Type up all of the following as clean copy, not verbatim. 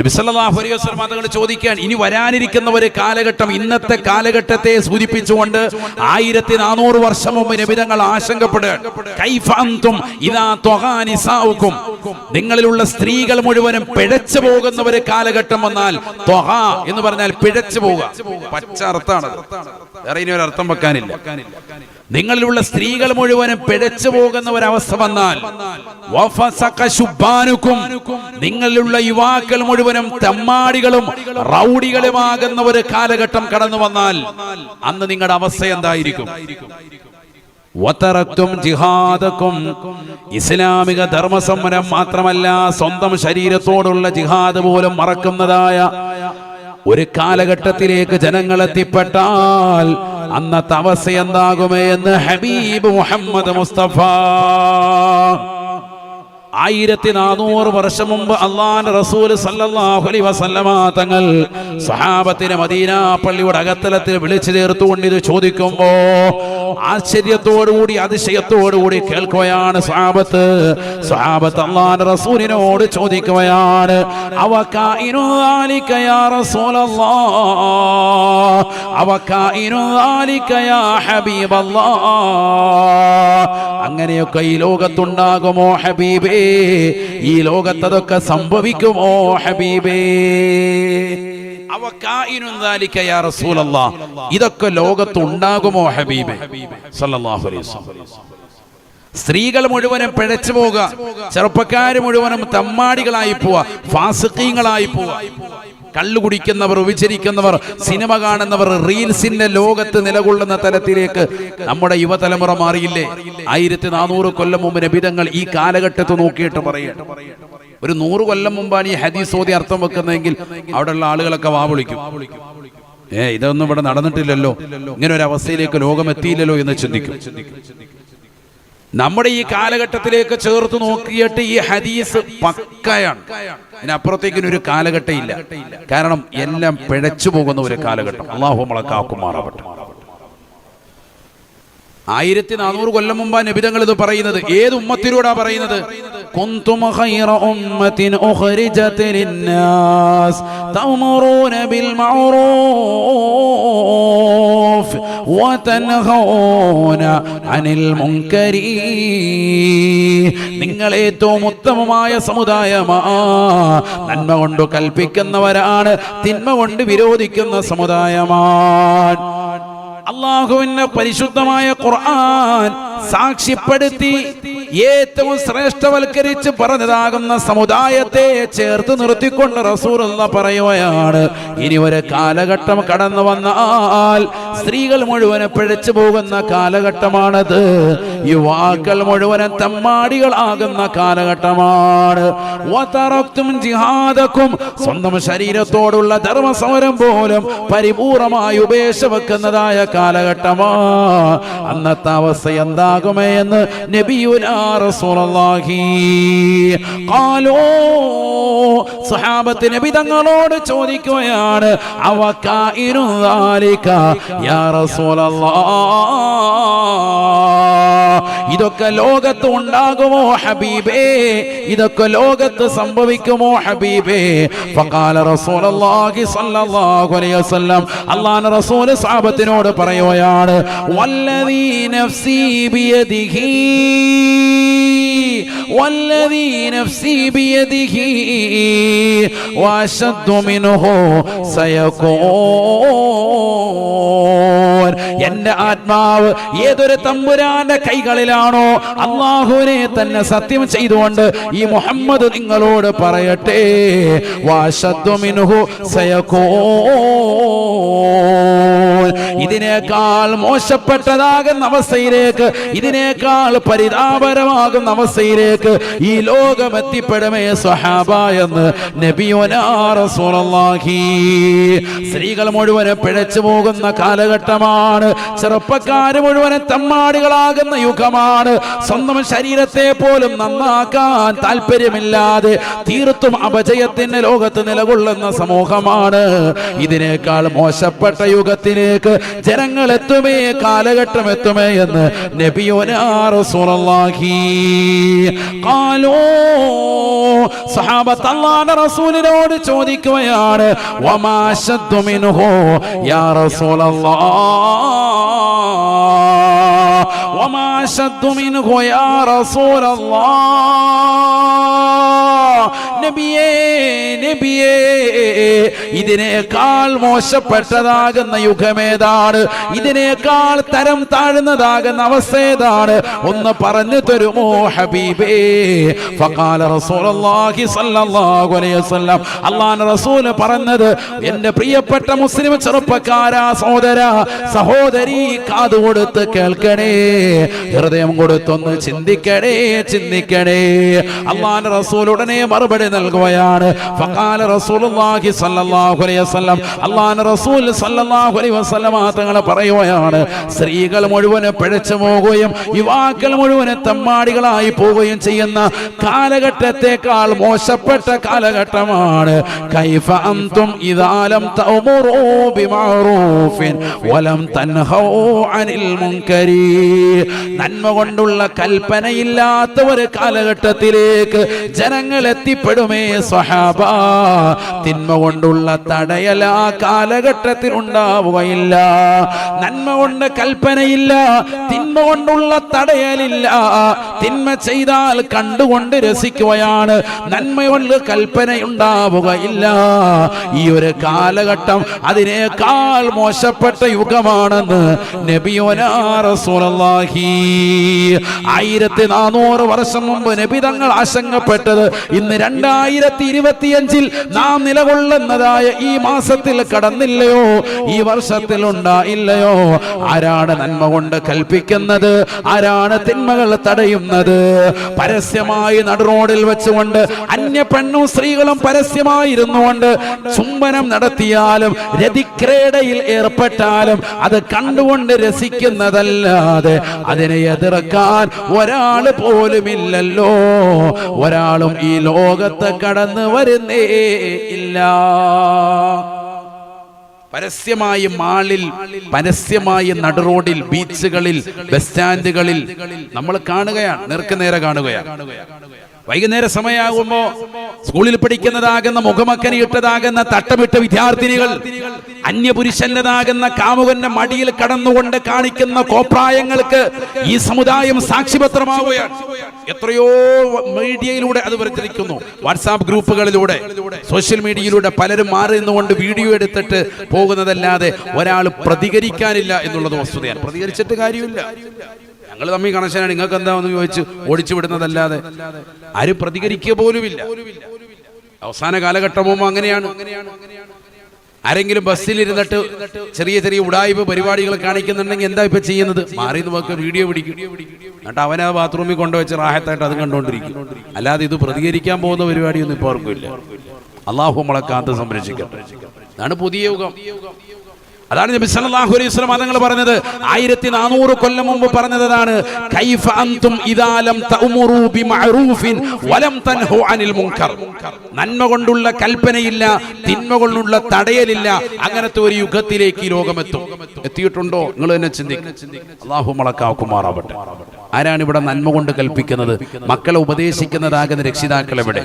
നബി സല്ലല്ലാഹു അലൈഹി വസല്ലം തങ്ങൾ ചോദിക്കാൻ, ഇനി വരാനിരിക്കുന്ന ഒരു കാലഘട്ടം, ഇന്നത്തെ കാലഘട്ടത്തെ സൂചിപ്പിച്ചുകൊണ്ട് 1400 വർഷം മുമ്പ് നബി തങ്ങൾ ആശങ്കപ്പെടുകയാണ്. കൈഫ അൻതും ഇദാ ത്വഗാ നിസാഉകും, നിങ്ങളിലുള്ള സ്ത്രീകൾ മുഴുവനും പിഴച്ചു പോകുന്ന ഒരു കാലഘട്ടം വന്നാൽ, ത്വഗാ എന്ന് പറഞ്ഞാൽ പിഴച്ചു പോവുക, പച്ച അർത്ഥമാണ്, വേറെ ഇനി ഒരു അർത്ഥം വെക്കാനില്ല. നിങ്ങളിലുള്ള സ്ത്രീകൾ മുഴുവനും പിഴച്ചു പോകുന്ന ഒരവസ്ഥ വന്നാൽ, നിങ്ങളിലുള്ള യുവാക്കൾ മുഴുവനും തെമ്മാടികളും റൗഡികളുമാകുന്ന ഒരു കാലഘട്ടം കടന്നു വന്നാൽ അന്ന് നിങ്ങളുടെ അവസ്ഥ എന്തായിരിക്കും? ജിഹാദക്കും, ഇസ്ലാമിക ധർമ്മസമരം മാത്രമല്ല, സ്വന്തം ശരീരത്തോടുള്ള ജിഹാദ് പോലും മറക്കുന്നതായ ഒരു കാലഘട്ടത്തിലേക്ക് ജനങ്ങൾ എത്തിപ്പെട്ടാൽ അന്നത്തെ അവസ്ഥ എന്താകുമേ എന്ന് ഹബീബ് മുഹമ്മദ് മുസ്തഫ 1400 വർഷം മുമ്പ് അല്ലാഹുവിന്റെ റസൂൽ സല്ലല്ലാഹു അലൈഹി വസല്ലമ തങ്ങൾ സ്വഹാബത്തിനെ മദീന പള്ളിയുടെ അകത്തളത്തിൽ വിളിച്ചു ചേർത്തുകൊണ്ട് ഇത് ചോദിക്കുമ്പോ ആശ്ചര്യത്തോടുകൂടി അതിശയത്തോടുകൂടി കേൾക്കുകയാണ് സ്വഹാബത്ത് അല്ലാഹുവിന്റെ റസൂലിനോട് ചോദിക്കുകയാണ്, അവകാഇനു ദാലിക യാ റസൂലല്ലാഹ്, അവകാഇനു ദാലിക യാ ഹബീബല്ലാഹ്, അങ്ങനെയൊക്കെ ഈ ലോകത്തുണ്ടാകുമോ ഹബീബേ? ഈ ലോകത്തതൊക്കെ സംഭവിക്കുമോ ഹബീബേ? ഇതൊക്കെ ലോകത്ത് ഉണ്ടാകുമോ ഹബീബേ സല്ലല്ലാഹു അലൈഹി വസല്ലം? സ്ത്രീകൾ മുഴുവനും പിഴച്ചു പോവുക, ചെറുപ്പക്കാർ മുഴുവനും തമ്മാടികളായി പോവുക, ഫാസിഖീങ്ങളായി പോവുക, കള്ളു കുടിക്കുന്നവർ, വിചരിക്കുന്നവർ, സിനിമ കാണുന്നവർ, റീൽസിന്റെ ലോകത്ത് നിലകൊള്ളുന്ന തലത്തിലേക്ക് നമ്മുടെ യുവതലമുറ മാറിയില്ലേ? 1400 കൊല്ലം മുമ്പ് നബിതങ്ങൾ ഈ കാലഘട്ടത്തെ നോക്കിയിട്ട് പറയട്ടെ, ഒരു 100 കൊല്ലം മുമ്പാണ് ഈ ഹദീസ് ഓതി അർത്ഥം വെക്കുന്നതെങ്കിൽ അവിടെയുള്ള ആളുകളൊക്കെ വാവിളിക്കും, ഇതൊന്നും ഇവിടെ നടന്നിട്ടില്ലല്ലോ, ഇങ്ങനെ ഒരു അവസ്ഥയിലേക്ക് ലോകം എത്തിയില്ലല്ലോ എന്ന് ചിന്തിക്കും. നമ്മുടെ ഈ കാലഘട്ടത്തിലേക്ക് ചേർത്ത് നോക്കിയിട്ട് ഈ ഹദീസ് പക്കയാണ്. ഇതിനപ്പുറത്തേക്കിന് ഒരു കാലഘട്ടം ഇല്ല. കാരണം എല്ലാം പിഴച്ചു പോകുന്ന ഒരു കാലഘട്ടം. അല്ലാഹു നമ്മളെ കാക്കുമാറാവട്ടെ. 1400 കൊല്ലം മുമ്പാ നബിതങ്ങൾ ഇത് പറയുന്നത്. ഏത് ഉമ്മത്തിലൂടാ പറയുന്നത്? കുന്തും ഖൈറ ഉമ്മത്തിൻ ഉഖ്രിജത് ലിന്നാസ് തഅമുറൂന ബിൽ മഅറൂഫ് വതൻഹൗന അനിൽ മുൻകരി. നിങ്ങൾ ഏറ്റവും ഉത്തമമായ സമുദായമാ, നന്മ കൊണ്ട് കൽപ്പിക്കുന്നവരാണ്, തിന്മ കൊണ്ട് വിരോധിക്കുന്ന സമുദായമാണ്. അല്ലാഹുവിന്റെ പരിശുദ്ധമായ ഖുർആൻ സാക്ഷ്യപ്പെടുത്തി ഏറ്റവും ശ്രേഷ്ഠവൽക്കരിച്ച് പറഞ്ഞതാകുന്ന സമുദായത്തെ ചേർത്ത് നിർത്തിക്കൊണ്ട് റസൂലുള്ളാഹി പറയുകയാണ്, ഇനി ഒരു കാലഘട്ടം കടന്നു വന്നാൽ സ്ത്രീകൾ മുഴുവനും പിഴച്ചു പോകുന്ന കാലഘട്ടമാണത്. യുവാക്കൾ മുഴുവനും തമ്മാടികളാകുന്ന കാലഘട്ടമാണ്. വതറക്തും ജിഹാദക്കും, സ്വന്തം ശരീരത്തോടുള്ള ധർമ്മസമരം പോലും പരിപൂർണമായി ഉപേക്ഷ വെക്കുന്നതായ കാലഘട്ടമാ. അന്നത്തെ അവസ്ഥ എന്താകുമേ എന്ന് നബിയുനാ റസൂലുള്ളാഹി ഖാലൂ, സ്വഹാബത്ത് നബി തങ്ങളോട് ചോദിക്കുകയാണ്, അവകാഇനു ദാലിക യാ റസൂലല്ലാഹ്, ഇതൊക്കെ ലോകത്ത് ഉണ്ടാകുമോ ഹബീബേ? ഇതൊക്കെ ലോകത്ത് സംഭവിക്കുമോ ഹബീബേ? ഫഖാല റസൂലുള്ളാഹി സ്വല്ലല്ലാഹു അലൈഹി വസല്ലം, അല്ലാഹുവിന്റെ റസൂൽ സ്വഹാബത്തിനോട് പറയുകയാണ്, വല്ലദീ നഫ്സി ബിയദിഹി, വല്ലദീ നഫ്സി ബിയദിഹി വഅശദ്ദു മിൻഹു സയകൂൻ. എന്റെ ആത്മാവ് ഏതൊരു തമ്പുരാന്റെ കൈകളിലാണോ, അല്ലാഹുവിനെ തന്നെ സത്യം ചെയ്തുകൊണ്ട് ഈ മുഹമ്മദ് നിങ്ങളോട് പറയട്ടെ, വഅശദ്ദു മിൻഹു സയകൂൻ. ഇതിനേക്കാൾ മോശപ്പെട്ടതാകുന്ന അവസ്ഥയിലേക്ക്, ഇതിനേക്കാൾ പരിതാപകരമാകുന്ന അവസ്ഥയിലേക്ക് ഈ ലോകം എത്തിപ്പെടുമേ സ്വഹാബ എന്ന് നബിയുനാ റസൂലുള്ളാഹി. സ്ത്രീകൾ മുഴുവനും പിഴച്ചു പോകുന്ന കാലഘട്ടമാണ്. ചെറുപ്പക്കാര് മുഴുവനും തമ്മാടികളാകുന്ന യുഗമാണ്. സ്വന്തം ശരീരത്തെ പോലും നന്നാക്കാൻ താല്പര്യമില്ലാതെ തീർത്തും അപജയത്തിന്റെ ലോകത്ത് നിലകൊള്ളുന്ന സമൂഹമാണ്. ഇതിനേക്കാൾ മോശപ്പെട്ട യുഗത്തിലേക്ക് ജനങ്ങൾ എത്തുമേ, കാലഘട്ടം എത്തുമേ എന്ന് നബിയുനാ റസൂലുള്ളാഹി. ഖാലൂ സഹാബത്ത് അല്ലാഹുവിന്റെ റസൂലിനോട് ചോദിക്കുകയാണ് വമാ ശദ്ദു മിൻഹു യാ റസൂലല്ലാഹ് വമാ ശദ്ദു മിൻഹു യാ റസൂലല്ലാഹ് നബിയേ നബിയേ ഇതിനേക്കാൾ മോശപ്പെട്ടതാകുന്ന യുഗമേതാണ്, ഇതിനേക്കാൾ തരം താഴ്ന്നതാകുന്ന അവസ്ഥ ഏതാണ്, ഒന്ന് പറഞ്ഞു തരുമോ ഹബീബേ? ഫഖാല റസൂലുള്ളാഹി സ്വല്ലല്ലാഹു അലൈഹി വസല്ലം അല്ലാഹുവിന്റെ റസൂൽ പറഞ്ഞത്, എൻ്റെ പ്രിയപ്പെട്ട മുസ്ലിം ചെറുപ്പക്കാരാ, സഹോദരാ സഹോദരി, കാത് കൊടുത്ത് കേൾക്കണേ, ഹൃദയം കൊടുത്തൊന്ന് ചിന്തിക്കണേ ചിന്തിക്കണേ. അല്ലാഹുവിന്റെ റസൂൽ ഉടനെ മറുപടി നൽകുകയാണ്. ഫഖാല റസൂലുള്ളാഹി സ്വല്ലല്ലാഹു അലൈഹി വസല്ലം അല്ലാഹുവിന്റെ റസൂൽ സ്വല്ലല്ലാഹു അലൈഹി വസല്ലം തങ്ങൾ പറയുകയാണ്, സ്ത്രീകൾ മുഴുവൻ പിഴച്ചു പോകുകയും യുവാക്കൾ മുഴുവൻ തമ്മാടികളായി പോവുകയും ചെയ്യുന്ന കാലഘട്ടത്തെക്കാൾ മോശപ്പെട്ട കാലഘട്ടമാണ്. കൈഫ അൻതും ഇദാ ലം തഅമുറൂ ബിമഅറൂഫിൻ വലം തൻഹൂ അനിൽ മുൻകരി. നന്മ കൊണ്ടുള്ള കൽപ്പനയില്ലാത്ത ഒരു കാലഘട്ടത്തിലേക്ക് ജനങ്ങൾ എത്തിപ്പെടുമേ സ്വഹാബ. തിന്മ കൊണ്ടുള്ള തടയൽ ആ കാലഘട്ടത്തിൽ ഉണ്ടാവുകയില്ല. നന്മ കൊണ്ട് കൽപ്പനയില്ല, തിന്മ കൊണ്ടുള്ള തടയലില്ല. തിന്മ ചെയ്താൽ കണ്ടുകൊണ്ട് രസിക്കുകയാണ്, നന്മ കൊണ്ട് കൽപ്പനയുണ്ടാവുകയില്ല. ഈ ഒരു കാലഘട്ടം അതിനേക്കാൾ മോശപ്പെട്ട യുഗമാണെന്ന് നബിയുനാ റസൂലുള്ളാഹി 1400 വർഷം മുമ്പ് നബി തങ്ങൾ ആശങ്കപ്പെട്ടത് ഇന്ന് 2025 നാം നിലകൊള്ളുന്നതായ ഈ മാസത്തിൽ കടന്നില്ലയോ, ഈ വർഷത്തിൽ ഉണ്ടായില്ലയോ? ആരാണ് നന്മ കൊണ്ട് കൽപ്പിക്കുന്നത്, ആരാണ് തിന്മകൾ തടയുന്നത്? പരസ്യമായി നടുറോഡിൽ വെച്ചുകൊണ്ട് അന്യ പെണ്ണും സ്ത്രീകളും പരസ്യമായിരുന്നുകൊണ്ട് ചുംബനം നടത്തിയാലും രതിക്രീഡയിൽ ഏർപ്പെട്ടാലും അത് കണ്ടുകൊണ്ട് രസിക്കുന്നതല്ലാതെ അതിനെ എതിർക്കാൻ ഒരാൾ പോലുമില്ലല്ലോ. ഒരാളും ഈ ലോകത്ത് കടന്നു വരുന്നേ ഇല്ല. പരസ്യമായി മാളിൽ, പരസ്യമായി നടുറോഡിൽ, ബീച്ചുകളിൽ, ബസ് സ്റ്റാൻഡുകളിൽ നമ്മൾ കാണുകയാണ്, നേർക്കുനേരെ കാണുകയാണ്. വൈകുന്നേര സമയമാകുമ്പോ സ്കൂളിൽ പഠിക്കുന്നതാകുന്ന മുഖമക്കനി ഇട്ടതാകുന്ന തട്ടമിട്ട വിദ്യാർത്ഥിനികൾ അന്യപുരുഷന്റേതാകുന്ന കാമുകന്റെ മടിയിൽ കടന്നുകൊണ്ട് കാണിക്കുന്ന കോപ്രായങ്ങൾക്ക് ഈ സമുദായം സാക്ഷിപത്രമാവുകയാണ്. എത്രയോ മീഡിയയിലൂടെ അത് പ്രചരിക്കുന്നു. വാട്സാപ്പ് ഗ്രൂപ്പുകളിലൂടെ, സോഷ്യൽ മീഡിയയിലൂടെ പലരും മാറി നിന്നുകൊണ്ട് വീഡിയോ എടുത്തിട്ട് പോകുന്നതല്ലാതെ ഒരാൾ പ്രതികരിക്കാനില്ല എന്നുള്ളത് വസ്തുതയാണ്. പ്രതികരിച്ചിട്ട് കാര്യമില്ല. ഞങ്ങൾ തമ്മിൽ കണക്ഷനാണ്, നിങ്ങൾക്ക് എന്താണെന്ന് ചോദിച്ച് ഓടിച്ചു വിടുന്നതല്ലാതെ ആരും പ്രതികരിക്കുക പോലുമില്ല. അവസാന കാലഘട്ടമോ അങ്ങനെയാണ്. ആരെങ്കിലും ബസ്സിലിരുന്നിട്ട് ചെറിയ ചെറിയ ഉടായ്പ പരിപാടികൾ കാണിക്കുന്നുണ്ടെങ്കിൽ എന്താ ഇപ്പൊ ചെയ്യുന്നത്? മാറി നോക്കുക, വീഡിയോ പിടിക്കും, എന്നിട്ട് അവനെ ബാത്റൂമിൽ കൊണ്ടുവച്ച് റാഹത്തായിട്ട് അത് കണ്ടുകൊണ്ടിരിക്കും. അല്ലാതെ ഇത് പ്രതികരിക്കാൻ പോകുന്ന പരിപാടിയൊന്നും ഇപ്പൊ ആർക്കുമില്ല. അള്ളാഹു നമ്മളെ കാത്ത് സംരക്ഷിക്കട്ടെ. അതാണ് പുതിയ യുഗം. അതാണ് നബി സല്ലല്ലാഹു അലൈഹി വസല്ലം തങ്ങൾ പറഞ്ഞത്. 1400 കൊല്ലം മുമ്പ് പറഞ്ഞതാണ്. കൈഫ അൻതും ഇദാ ലം തഅമുറൂ ബിമഅറൂഫിൻ വലം തൻഹു അനിൽ മുൻകർ. നന്മ കൊണ്ടുള്ള കൽപ്പനയില്ല, തിന്മ കൊണ്ടുള്ള തടയലില്ല. അങ്ങനത്തെ ഒരു യുഗത്തിലേക്ക് ഈ ലോകം എത്തിയിട്ടുണ്ടോ? നിങ്ങൾ തന്നെ ചിന്തിക്കും. അല്ലാഹു മലക്കാക്കുമാറാവട്ടെ. ആരാണ് ഇവിടെ നന്മ കൊണ്ട് കൽപ്പിക്കുന്നത്? മക്കളെ ഉപദേശിക്കുന്നതാകുന്ന രക്ഷിതാക്കൾ എവിടെ?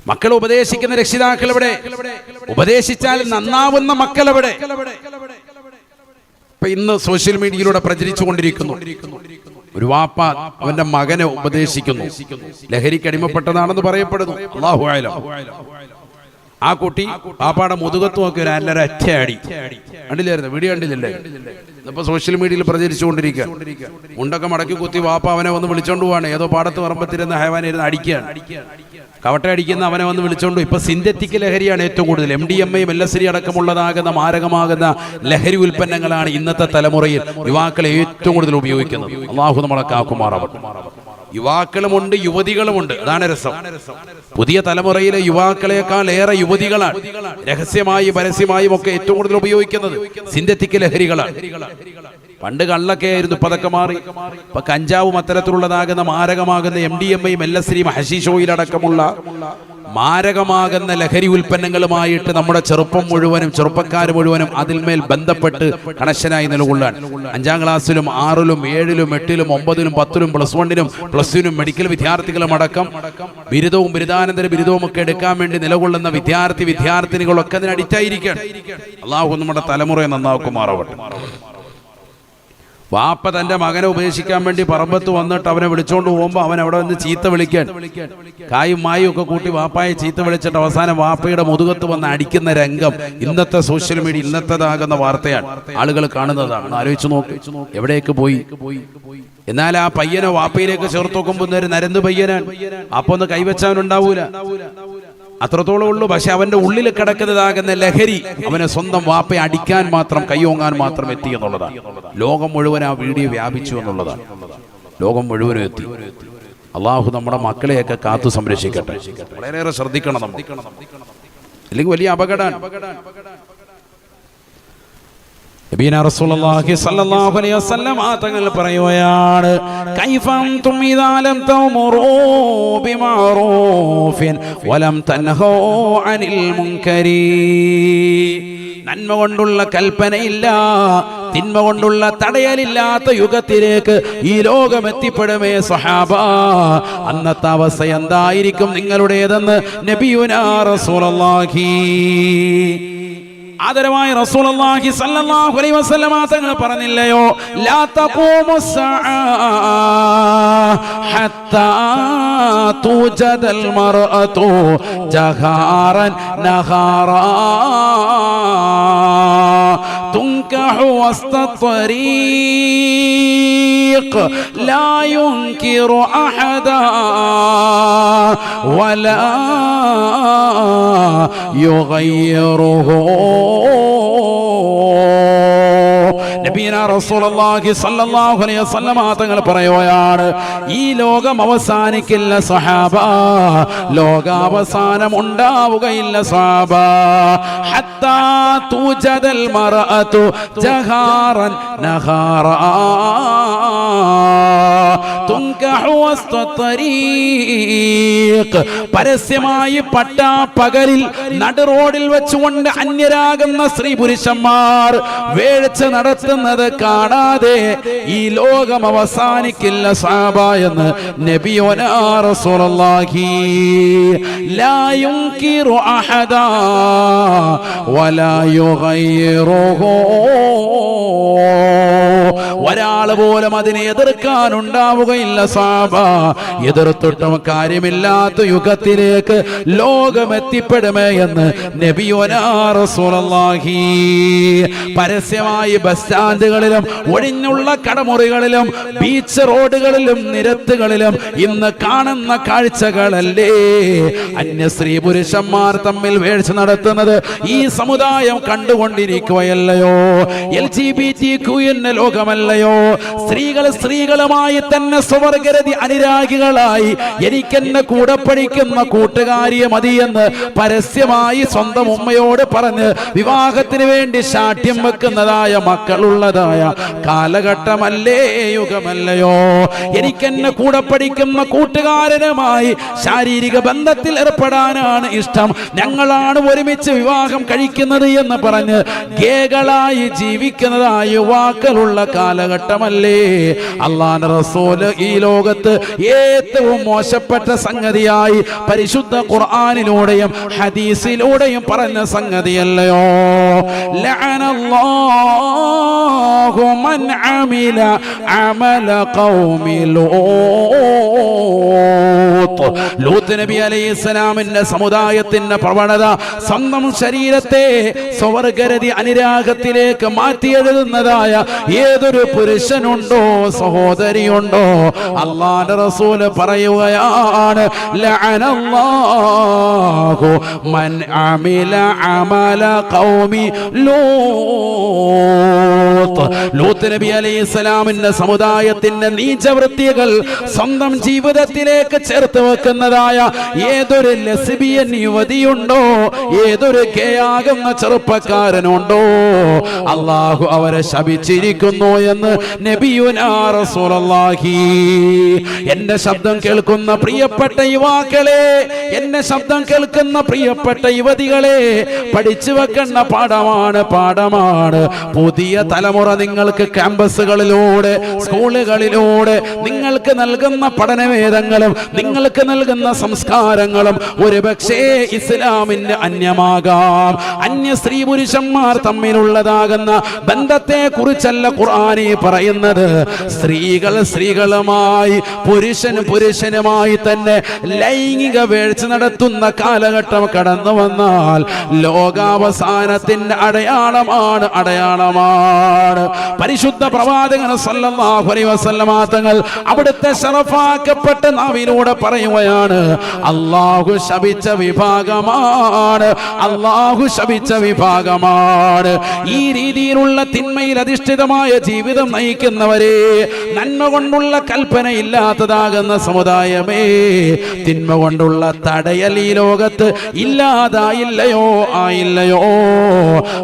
മക്കളെ ഉപദേശിക്കുന്ന രക്ഷിതാക്കൾ എവിടെ? ഉപദേശിച്ചാൽ നന്നാവുന്ന മക്കൾ എവിടെ? ഇപ്പൊ ഇന്ന് സോഷ്യൽ മീഡിയയിലൂടെ പ്രചരിച്ചുകൊണ്ടിരിക്കുന്നു. ഒരു വാപ്പ അവന്റെ മകനെ ഉപദേശിക്കുന്നു, ലഹരിക്ക് അടിമപ്പെട്ടതാണെന്ന് പറയപ്പെടുന്നു. അല്ലാഹു അഅലം. ആ കുട്ടി പാപ്പാടെ മുതുകത്ത് നോക്കി ഒരു അറ്റയടി കണ്ടില്ലായിരുന്നു? വീഡിയോ കണ്ടില്ലല്ലേ? ഇപ്പൊ സോഷ്യൽ മീഡിയയിൽ പ്രചരിച്ചുകൊണ്ടിരിക്കുക. മുണ്ടൊക്കെ മടക്കി കുത്തി വാപ്പ അവനെ വന്ന് വിളിച്ചോണ്ട് പോവാണ്. ഏതോ പാടത്ത് പറമ്പത്തിരുന്ന ഹൈവാനെ ഇരുന്ന് അടിക്കുകയാണ്. കവട്ട അടിക്കുന്ന അവനെ വന്ന് വിളിച്ചോണ്ട്. ഇപ്പൊ സിന്തറ്റിക് ലഹരിയാണ് ഏറ്റവും കൂടുതൽ. MDMA LSD അടക്കമുള്ളതാകുന്ന മാരകമാകുന്ന ലഹരി ഉൽപ്പന്നങ്ങളാണ് ഇന്നത്തെ തലമുറയിൽ യുവാക്കളെ ഏറ്റവും കൂടുതൽ ഉപയോഗിക്കുന്നത്. അല്ലാഹു നമ്മളെ കാക്കുമാറാവട്ടെ. യുവാക്കളുമുണ്ട്, യുവതികളുമുണ്ട്. അതാണ് രസം. പുതിയ തലമുറയിലെ യുവാക്കളെക്കാൾ ഏറെ യുവതികളാണ് രഹസ്യമായും പരസ്യമായും ഒക്കെ ഏറ്റവും കൂടുതൽ ഉപയോഗിക്കുന്നത് സിന്തറ്റിക് ലഹരികളാണ്. പണ്ട് കള്ളൊക്കെ ആയിരുന്നു, ഇപ്പൊ അതൊക്കെ മാറി. ഇപ്പൊ കഞ്ചാവും അത്തരത്തിലുള്ളതാകുന്ന മാരകമാകുന്ന MDMA LSD ഹശീഷ് ഓയിൽ അടക്കമുള്ള മാരകമാകുന്ന ലഹരി ഉൽപ്പന്നങ്ങളുമായിട്ട് നമ്മുടെ ചെറുപ്പം മുഴുവനും ചെറുപ്പക്കാർ മുഴുവനും അതിന്മേൽ ബന്ധപ്പെട്ട് കണക്ഷനായി നിലകൊള്ളാൻ 5ാം ക്ലാസ്സിലും 6ലും 7ലും 8ലും 9ലും 10ലും +1നും +2നും മെഡിക്കൽ വിദ്യാർത്ഥികളും അടക്കം ബിരുദവും ബിരുദാനന്തര ബിരുദവും ഒക്കെ എടുക്കാൻ വേണ്ടി നിലകൊള്ളുന്ന വിദ്യാർത്ഥിനികളൊക്കെ അതിന് അഡിക്റ്റായിരിക്കുകയാണ്. അള്ളാഹു നമ്മുടെ തലമുറയെ നന്നാക്കുമാറാവട്ടെ. വാപ്പ തന്റെ മകനെ ഉപേക്ഷിക്കാൻ വേണ്ടി പറമ്പത്ത് വന്നിട്ട് അവനെ വിളിച്ചോണ്ട് പോകുമ്പോൾ അവൻ അവിടെ നിന്ന് ചീത്ത വിളിക്കാൻ കായും മായും ഒക്കെ കൂട്ടി വാപ്പായെ ചീത്ത വിളിച്ചിട്ട് അവസാനം വാപ്പയുടെ മുതുകത്ത് വന്ന് അടിക്കുന്ന രംഗം ഇന്നത്തെ സോഷ്യൽ മീഡിയ ഇന്നത്തേതാകുന്ന വാർത്തയാണ്, ആളുകൾ കാണുന്നതാണ്. ആലോചിച്ച് നോക്ക്, എവിടേക്ക് പോയി. എന്നാൽ ആ പയ്യനെ വാപ്പയിലേക്ക് ചേർത്ത് നോക്കുമ്പോൾ ഒരു നരന്ത് പയ്യനാണ്. അപ്പൊ ഒന്ന് കൈവച്ചവനുണ്ടാവൂല, അത്രത്തോളം ഉള്ളൂ. പക്ഷെ അവന്റെ ഉള്ളിൽ കിടക്കുന്നതാകുന്ന ലഹരി അവനെ സ്വന്തം വാപ്പയെ അടിക്കാൻ മാത്രം, കയ്യോങ്ങാൻ മാത്രം എത്തി എന്നുള്ളതാണ്. ലോകം മുഴുവൻ ആ വീഡിയോ വ്യാപിച്ചു എന്നുള്ളതാണ്. ലോകം മുഴുവനും എത്തി. അള്ളാഹു നമ്മുടെ മക്കളെയൊക്കെ കാത്തു സംരക്ഷിക്കട്ടെ. വളരെയേറെ ശ്രദ്ധിക്കണം നമ്മൾ, അല്ലെങ്കിൽ വലിയ അപകടമാണ്. നബിന റസൂലുള്ളാഹി സ്വല്ലല്ലാഹു അലൈഹി വസല്ലം തങ്ങൾ പറയുകയാണ്, കൈഫഅൻതും ഇദാ ലം തഅമുറൂ ബിമഅറൂഫിൻ വലം തൻഹൂ അനിൽ മുൻകരി. നന്മ കൊണ്ടുള്ള കൽപ്പനയില്ല, തിന്മ കൊണ്ടുള്ള തടയലില്ലാത്ത യുഗത്തിലേക്ക് ഈ ലോകം എത്തിപ്പെടുമേ സ്വഹാബ. അന്നത്തെ അവസ്ഥ എന്തായിരിക്കും നിങ്ങളുടേതെന്ന് നബിയുനാ റസൂലുള്ളാഹി ആദരവായ റസൂലുള്ളാഹി സ്വല്ലല്ലാഹു അലൈഹി വസല്ലം തങ്ങൾ പറഞ്ഞില്ലയോ, ലാ തഖൂമുസ്സഅ ഹത്താ തുജദൽ മർഅതു ജഹാറൻ നഹാറാ തുൻകഹു വസ്തത്വരീഖ് ലാ യുൻകിറു അഹദാ വലാ യുഗയ്യിറുഹു. നബിന റസൂലുള്ളാഹി സ്വല്ലല്ലാഹു അലൈഹി വസല്ലം തങ്ങൾ പറയുകയാണ്, ഈ ലോകം അവസാനിക്കില്ല സ്വഹാബ, ലോകാവസാനം ഉണ്ടാവുകയില്ല സ്വഹാബ. ഹത്താ തുജദൽ മർഅതു ജഹാറൻ നഹാറാ തുൻകഹു വസ്തത്വരീഖ്. പരസ്യമായി പട്ടാപ്പകലിൽ നടുറോഡിൽ വെച്ചുകൊണ്ട് അന്യരാകുന്ന സ്ത്രീ പുരുഷന്മാർ വേഴ്ച നടത്തുന്നത് കാണാതെ ഈ ലോകം അവസാനിക്കില്ല സ്വഹാബ എന്ന് നബിയുനാ റസൂലുള്ളാഹി. ലാ യുൻകിറു അഹദാ വലാ യുഗയ്യിറുഹു. ഒരാൾ പോലും അതിനെ എതിർക്കാനുണ്ടാവുകയില്ല സ്വഹാബ. എതിർത്തിട്ടും കാര്യമില്ലാത്ത യുഗത്തിലേക്ക് ലോകം എത്തിപ്പെടുമേ എന്ന് നബിയുനാ റസൂലുള്ളാഹി. പരസ്യമായി ബസ് സ്റ്റാൻഡുകളിലും ഒഴിഞ്ഞുള്ള കടമുറികളിലും ബീച്ച് റോഡുകളിലും നിരത്തുകളിലും ഇന്ന് കാണുന്ന കാഴ്ചകളല്ലേ അന്യ സ്ത്രീ പുരുഷന്മാർ തമ്മിൽ വേഴ്ച നടത്തുന്നത് ഈ സമുദായം കണ്ടുകൊണ്ടിരിക്കുകയല്ലയോ? LGBTQ എന്ന ലോകമല്ലയോ? സ്ത്രീകൾ സ്ത്രീകളുമായി തന്നെ സ്വർഗരതി അനുരാഗികളായി എനിക്കെന്നെ കൂടെ പഠിക്കുന്ന കൂട്ടുകാരിയെ മതിയെന്ന് പരസ്യമായി സ്വന്തം ഉമ്മയോട് പറഞ്ഞ് വിവാഹത്തിന് വേണ്ടി ശാഠ്യം വെക്കുന്നതായ മക്കളുള്ളതായ കാലഘട്ടമല്ലേ, യുഗമല്ലയോ? എനിക്കെന്നെ കൂടെ പഠിക്കുന്ന കൂട്ടുകാരനുമായി ശാരീരിക ബന്ധത്തിൽ ഏർപ്പെടാനാണ് ഇഷ്ടം, ഞങ്ങളാണ് ഒരുമിച്ച് വിവാഹം കഴിക്കുന്നത് എന്ന് പറഞ്ഞ് ഗേകളായി ജീവിക്കുന്നതായ യുവാക്കളുള്ള കാലഘട്ടമല്ലേ? അല്ലാഹുവിന്റെ റസൂല് ഈ ലോകത്ത് ഏറ്റവും മോശപ്പെട്ട സംഗതിയായി പരിശുദ്ധ ഖുർആനിലൂടെയും ഹദീസിലൂടെയും പറഞ്ഞ സംഗതിയല്ലയോ? ലഅനല്ലാഹു മൻ അമില അമല ഖൗമി ലൂത്ത്. ലൂത്ത് നബി അലൈഹിസ്സലാമിന്റെ സമുദായത്തിന്റെ പ്രവണത സ്വന്തം ശരീരത്തെ സ്വർഗരതി അനുരാഗത്തിലേക്ക് മാറ്റി എഴുതുന്നതായ ഏതൊരു പുരുഷനുണ്ടോ, സഹോദരിയുണ്ടോ, അല്ലാഹുവിന്റെ റസൂല് പറയുകയാണ്, ലഅനല്ലാഹു മൻ അമില അമല ഖൗമി ലൂത്ത്. ലൂത്ത് നബി അലൈഹിസ്സലാമിന്റെ സമുദായത്തിന്റെ നീചവൃത്തികൾ സ്വന്തം ജീവിതത്തിലേക്ക് ചേർത്ത് വെക്കുന്നതായ ഏതൊരു ലെസ്ബിയൻ യുവതിയുണ്ടോ, ഏതൊരു ഗേയാകുന്ന ചെറുപ്പക്കാരനുണ്ടോ, അല്ലാഹു അവരെ ശപിച്ചിരിക്കുന്നു എന്ന് നബിയുനാ റസൂലുള്ളാഹി. എന്റെ ശബ്ദം കേൾക്കുന്ന പ്രിയപ്പെട്ട യുവാക്കളെ, എന്നെ ശബ്ദം കേൾക്കുന്ന പ്രിയപ്പെട്ട യുവതികളെ, പഠിച്ചു വെക്കുന്ന പാഠമാണ്. പുതിയ തലമുറ നിങ്ങൾക്ക് ക്യാമ്പസുകളിലൂടെ, സ്കൂളുകളിലൂടെ നിങ്ങൾക്ക് നൽകുന്ന പഠനവേദങ്ങളും നിങ്ങൾക്ക് നൽകുന്ന സംസ്കാരങ്ങളും ഒരുപക്ഷേ ഇസ്ലാമിന്റെ അന്യമാകാം. അന്യ സ്ത്രീ പുരുഷന്മാർ തമ്മിലുള്ളതാകുന്ന ബന്ധത്തെ കുറിച്ചല്ല ഖുർആനി പറയുന്നത്. സ്ത്രീകൾ സ്ത്രീകളുമായി, പുരുഷൻ പുരുഷനുമായി തന്നെ ലൈംഗിക വീഴ്ച നടത്തുന്ന കാലഘട്ടം കടന്നു വന്നാൽ ലോകാവസാനത്തിന്റെ അടയാളമാണ്. പരിശുദ്ധ പ്രവാചകൻ സല്ലല്ലാഹു അലൈഹി വസല്ലമ തങ്ങൾ അവിടുത്തെ ശറഫാക്കപ്പെട്ട നാവിലൂടെ പറയുകയാണ്, അല്ലാഹു ശപിച്ച വിഭാഗമാണ്, അല്ലാഹു ശപിച്ച വിഭാഗമാണ്. ഈ രീതിയിലുള്ള തിന്മയിൽ അധിഷ്ഠിതമായ ജീവിതം നയിക്കുന്നവരെ, നന്മ കൊണ്ടുള്ള കൽപ്പന ഇല്ലാത്തതാകുന്ന സമുദായമേ, തിന്മ കൊണ്ടുള്ള തടയൽ ഈ ലോകത്ത് ഇല്ലാതായില്ലയോ, ആയില്ലയോ?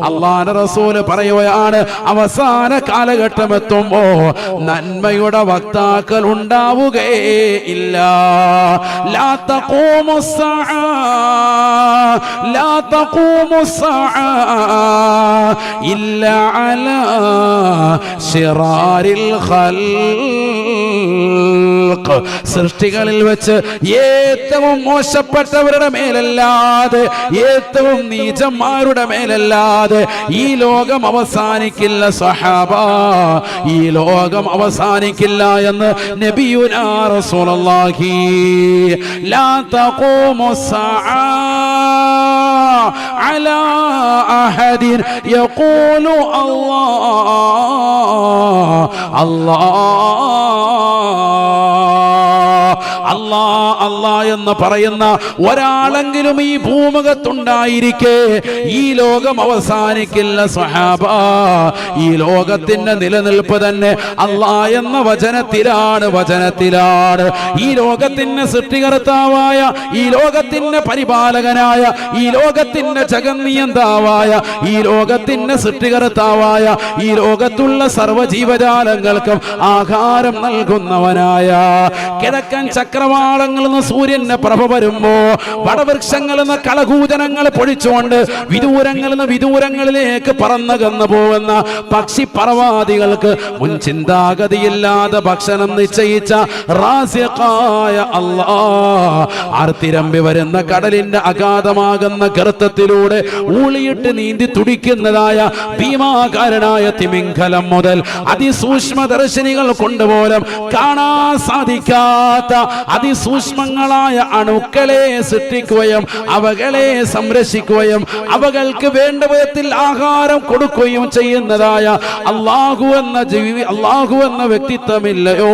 അല്ലാഹുവിന്റെ റസൂൽ പറയുകയാണ്, അവസാന കാലഘട്ടം എത്തുമ്പോ നന്മയുടെ വക്താക്കൾ ഉണ്ടാവുകയില്ല. ലാ തഖൂമുസ്സഅ ഇല്ലാ അലാ ശിറാരിൽ ഖൽഖ്. സൃഷ്ടികളിൽ വെച്ച് ഏറ്റവും മോശപ്പെട്ടവരുടെ മേലല്ലാതെ, ഏറ്റവും നീചന്മാരുടെ മേലല്ലാതെ ഈ ലോകം അവസാനിക്കില്ല സഹാബ, ഈ ലോകം അവസാനിക്കില്ല എന്ന് നബിയുനാ റസൂലുള്ളാഹി. ലാ തഖൂമുസ്സഅ അലാ അഹദിൻ യഖൂലു അല്ലാഹ് എന്ന് പറയുന്ന ഒരാളെങ്കിലും ഈ ഭൂമുഖത്തുണ്ടായിരിക്കെ ഈ ലോകം അവസാനിക്കില്ല സഹാബ. ഈ ലോകത്തിന്റെ നിലനിൽപ്പ് തന്നെ അല്ലാഹ് എന്ന വചനത്തിലാണ്. ഈ ലോകത്തിന്റെ സൃഷ്ടികർത്താവായ, ഈ ലോകത്തിന്റെ പരിപാലകനായ, ഈ ലോകത്തിന്റെ ജഗന്നിയന്താവായ, ഈ ലോകത്തിന്റെ സൃഷ്ടികർത്താവായ, ഈ ലോകത്തുള്ള സർവ്വജീവജാലങ്ങൾക്കും ആഹാരം നൽകുന്നവനായ, കിഴക്കൻ ചക്രവാളങ്ങളിൽ നിന്ന് സൂര്യന്റെ പ്രഭ വരുമ്പോ വടവൃക്ഷങ്ങളിൽ നിന്ന് കളകൂജനങ്ങൾ പൊഴിച്ചുകൊണ്ട് വിദൂരങ്ങളിലേക്ക് പറന്നകന്നു പോകുന്ന പക്ഷി പറവാദികൾക്ക് മുൻ ചിന്താഗതിയില്ലാതെ ഭക്ഷണം നിശ്ചയിച്ച റാസിഖായ അല്ലാഹ്, ആർത്തിരമ്പി വരുന്ന കടലിന്റെ അഗാധമാകുന്ന ഗർത്തത്തിലൂടെ ഊളിയിട്ട് നീന്തി തുടിക്കുന്നതായ ഭീമാകാരനായ തിമിംഗലം മുതൽ അതിസൂക്ഷ്മദർശിനികൾ കൊണ്ടുപോലും കാണാൻ സാധിക്കാത്ത അതിസൂക്ഷ്മങ്ങളായ അണുക്കളെ സൃഷ്ടിക്കുകയും അവകളെ സംരക്ഷിക്കുകയും അവകൾക്ക് വേണ്ട വിധത്തിൽ ആഹാരം കൊടുക്കുകയും ചെയ്യുന്നതായ അല്ലാഹു എന്ന വ്യക്തിത്വമില്ലയോ?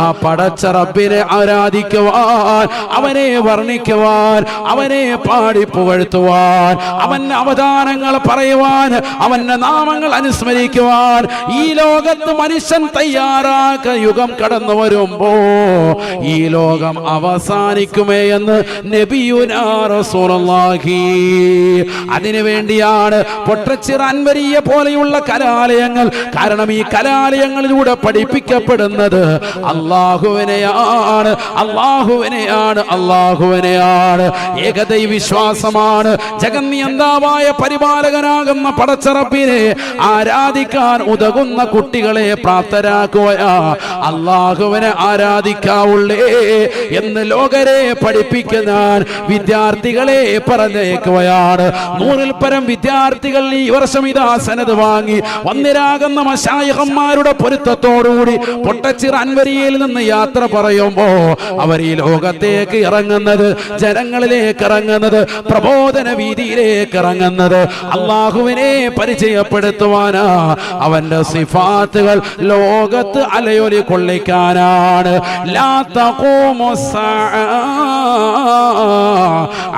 ആ പടച്ച റബ്ബിനെ ആരാധിക്കുവാൻ, അവനെ വർണ്ണിക്കുവാൻ, അവനെ പാടി പുകഴ്ത്തുവാൻ, അവന്റെ അവദാനങ്ങൾ പറയുവാൻ, അവന്റെ നാമങ്ങൾ അനുസ്മരിക്കുവാൻ ഈ ലോകത്ത് മനുഷ്യൻ തയ്യാറാക്ക യുഗം കടന്നു വരുമ്പോ ഈ ലോകം അവസാനിക്കുമേ എന്ന് നബിയുനാ റസൂലുള്ളാഹി. അതിനു വേണ്ടിയാണ് പൊട്ടച്ചിറ അൻവരിയ പോലെയുള്ള കലാലയങ്ങൾ. കാരണം ഈ കലാലയങ്ങളിലൂടെ പഠിപ്പിക്കപ്പെടുന്നത് അല്ലാഹുവിനെയാണ്. ഏകദൈവ വിശ്വാസമാണ്. ജഗന്നിയന്താവായ പരിപാലകനാകുന്ന പടച്ചറപ്പിനെ ആരാധിക്കാൻ ഉതകുന്ന കുട്ടികളെ പ്രാപ്തരാക്കുകയാ. അല്ലാഹുവിനെ ആരാധിക്കാവുള്ളേ എന്ന് ലോകരെ പഠിപ്പിക്കുന്ന വിദ്യാർത്ഥികളെ പറഞ്ഞേക്കുകയാണ്. 100-ൽ പരം വിദ്യാർത്ഥികൾ ഈ വർഷം ഇതാ സനത് വാങ്ങി വന്നിരാകുന്ന മശായിഖന്മാരുടെ പൊരുത്തത്തോടുകൂടി പൊട്ടച്ചിറ അൻവരിയിൽ നിന്ന് യാത്ര പറയുമ്പോ അവർ ഈ ലോകത്തേക്ക് ഇറങ്ങുന്നത്, ജനങ്ങളിലേക്ക് ഇറങ്ങുന്നത്, പ്രബോധന വീതിയിലേക്ക് ഇറങ്ങുന്നത് അല്ലാഹുവിനെ പരിചയപ്പെടുത്തുവാനാ, അവന്റെ സിഫാത്തുകൾ ലോകത്ത് അലയൊലി കൊള്ളിക്കാനാണ്. ലാ തഖൂമുസ്സഅ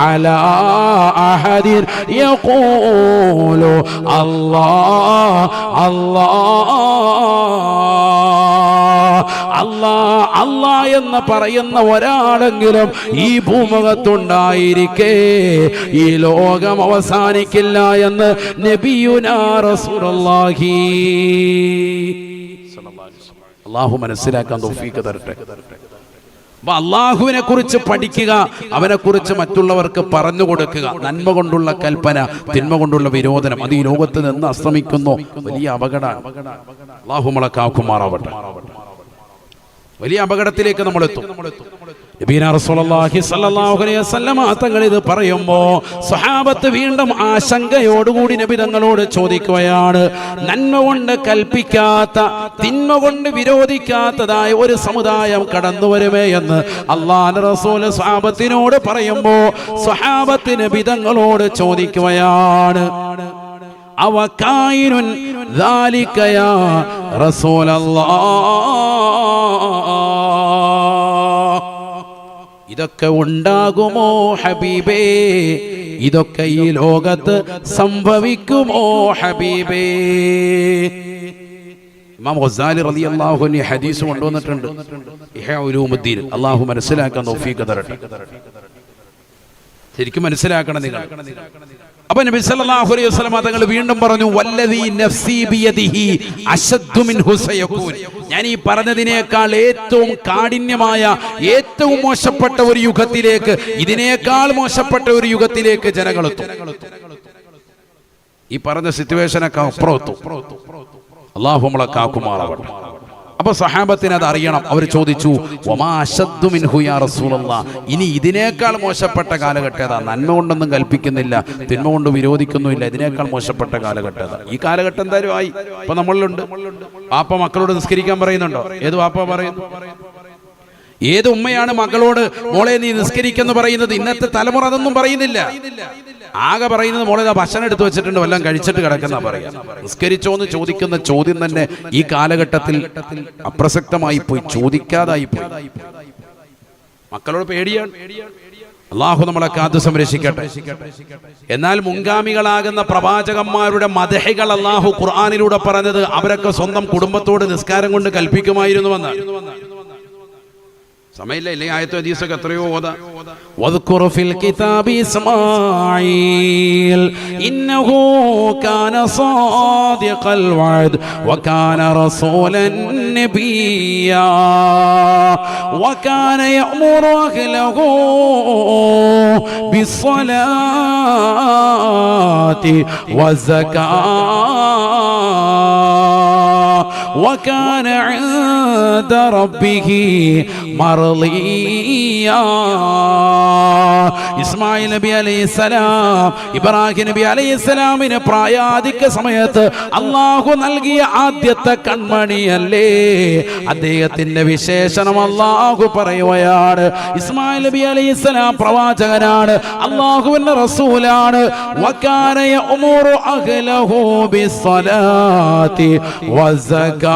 അലാ അഹദിൻ യഖൂലു അല്ലാഹ് എന്ന് പറയുന്ന ഒരാളെങ്കിലും ഈ ഭൂമുഖത്തുണ്ടായിരിക്കെ ഈ ലോകം അവസാനിക്കില്ല എന്ന് നബിയുനാ റസൂലുള്ളാഹി. അള്ളാഹു മനസ്സിലാക്കാൻ തൗഫീഖ് തരട്ടെ. അപ്പൊ അള്ളാഹുവിനെ കുറിച്ച് പഠിക്കുക, അവനെ കുറിച്ച് മറ്റുള്ളവർക്ക് പറഞ്ഞു കൊടുക്കുക. നന്മ കൊണ്ടുള്ള കൽപ്പന, തിന്മ കൊണ്ടുള്ള വിരോധനം, അത് ഈ ലോകത്ത് നിന്ന് അസ്തമിക്കുന്നു. വലിയ അപകടമാണ്. അള്ളാഹു നമ്മളെ കാക്കുമാറാവട്ടെ. വലിയ അപകടത്തിലേക്ക് നമ്മൾ എത്തും. നബിയനാ റസൂലുള്ളാഹി സ്വല്ലല്ലാഹു അലൈഹി വസല്ലം തങ്ങൾ ഇത് പറയുമ്പോൾ സ്വഹാബത്ത് വീണ്ടും ആശങ്കയോടുകൂടി നബി തങ്ങളോട് ചോദിക്കുകയാണ്, നന്മ കൊണ്ട് കൽപ്പിക്കാത്ത, തിന്മ കൊണ്ട് വിരോധിക്കാത്തതായ ഒരു സമുദായം കടന്നു വരുമേ എന്ന് അല്ലാഹുവിന്റെ റസൂൽ സ്വഹാബത്തിനോട് പറയുമ്പോൾ സ്വഹാബത്ത് നബി തങ്ങളോട് ചോദിക്കുകയാണ്, അവകായിനുൻ ദാലിക യാ റസൂലല്ലാഹ്, ഇതൊക്കെ ഉണ്ടാകുമോ ഹബീബേ? ഇതൊക്കെ ഈ ലോകത്ത് സംഭവിക്കുമോ ഹബീബേ? ഇമാം ഗസാലി റളിയല്ലാഹു അൻഹു ഹദീസ് കൊണ്ടുവന്നിട്ടുണ്ട്. ഇഹ്യാ ഉലൂമുദ്ദീൻ. അല്ലാഹു മനസ്സിലാക്കാൻ തൗഫീഖ് തരട്ടെ. ശരിക്കും മനസ്സിലാക്കണം നിങ്ങൾ. അപ്പോൾ നബി സല്ലല്ലാഹു അലൈഹി വസല്ലം തങ്ങൾ വീണ്ടും പറഞ്ഞു, വല്ലദീ നഫ്സി ബിയദിഹി അശദ്ദു മിൻഹു സയകൂൻ. ഞാൻ ഈ പറഞ്ഞതിനേക്കാൾ ഏറ്റവും കാഠിന്യമായ, ഏറ്റവും മോശപ്പെട്ട ഒരു യുഗത്തിലേക്ക്, ഇതിനേക്കാൾ മോശപ്പെട്ട ഒരു യുഗത്തിലേക്ക് ജനങ്ങളെത്തും. ഈ പറഞ്ഞ സിറ്റുവേഷനൊക്കെ അപ്പുറത്തു. അല്ലാഹു നമ്മളെ കാക്കുമാറാവട്ടെ. അപ്പൊ സഹാബത്തിന് അത് അറിയണം. അവർ ചോദിച്ചു, വമാ അശദ്ദു മിൻഹു യാ റസൂലല്ലാഹ്, ഇനി ഇതിനേക്കാൾ മോശപ്പെട്ട കാലഘട്ടം ഏതാ? നന്മ കൊണ്ടൊന്നും കൽപ്പിക്കുന്നില്ല, തിന്മ കൊണ്ട് വിരോധിക്കുന്നുമില്ല, ഇതിനേക്കാൾ മോശപ്പെട്ട കാലഘട്ടം ഏതാ? ഈ കാലഘട്ടം എന്തായാലും ആയി. ഇപ്പൊ നമ്മളിലുണ്ട്. വാപ്പ മക്കളോട് നിസ്കരിക്കാൻ പറയുന്നുണ്ടോ? ഏത് വാപ്പ പറയുന്നു? ഏത് ഉമ്മയാണ് മകളോട് മോളെ നീ നിസ്കരിക്കെന്ന് പറയുന്നത്? ഇന്നത്തെ തലമുറ അതൊന്നും പറയുന്നില്ല. ആകെ പറയുന്നത്, മോളെ ഭക്ഷണം എടുത്തു വെച്ചിട്ടുണ്ട്, വല്ലതും കഴിച്ചിട്ട് കിടക്കുന്ന പറയാ. നിസ്കരിച്ചോ എന്ന് ചോദിക്കുന്ന ചോദ്യം തന്നെ ഈ കാലഘട്ടത്തിൽ അപ്രസക്തമായി പോയി, ചോദിക്കാതായി പോയി. മക്കളോട് പേടിയാണ്. അള്ളാഹു നമ്മളെ കാത്തു സംരക്ഷിക്കട്ടെ. എന്നാൽ മുൻഗാമികളാകുന്ന പ്രവാചകന്മാരുടെ മദഹുകൾ അള്ളാഹു ഖുർആനിലൂടെ പറഞ്ഞത് അവരൊക്കെ സ്വന്തം കുടുംബത്തോട് നിസ്കാരം കൊണ്ട് കൽപ്പിക്കുമായിരുന്നുവെന്ന്. സമയമില്ല, ഇല്ലെങ്കിൽ ആയത്തും ഹദീസൊക്കെ എത്രയോ ഓതാ. വദ്കുർ ഫിൽ കിതാബി ഇസ്മാഈൽ ഇന്നഹു കാന സാദിഖൽ വഅദ് വകാന റസൂലൻ നബിയ്യാ വകാന യഅ്മുറു അഹ്ലഹു ബിസ്സലാത്തി വസ്സകാത്ത് وكان عند ربه مرضيا. ഇസ്മായിൽ നബി അലൈഹിസ്സലാം, ഇബ്രാഹിം നബി അലൈഹിസ്സലാമിന് പ്രായാധിക്യ സമയത്ത് അള്ളാഹു നൽകിയ ആദ്യത്തെ കൺമണിയല്ലേ? അദ്ദേഹത്തിന്റെ വിശേഷണം അള്ളാഹു പറയുകയാണ്. ഇസ്മായിൽ നബി അലൈഹിസ്സലാം പ്രവാചകനാണ്, അള്ളാഹുവിന്റെ റസൂലാണ്. വകാന യഅ്മുറു അഹ്ലഹു ബിസ്സലാത്തി വസ്സകാത്ത്,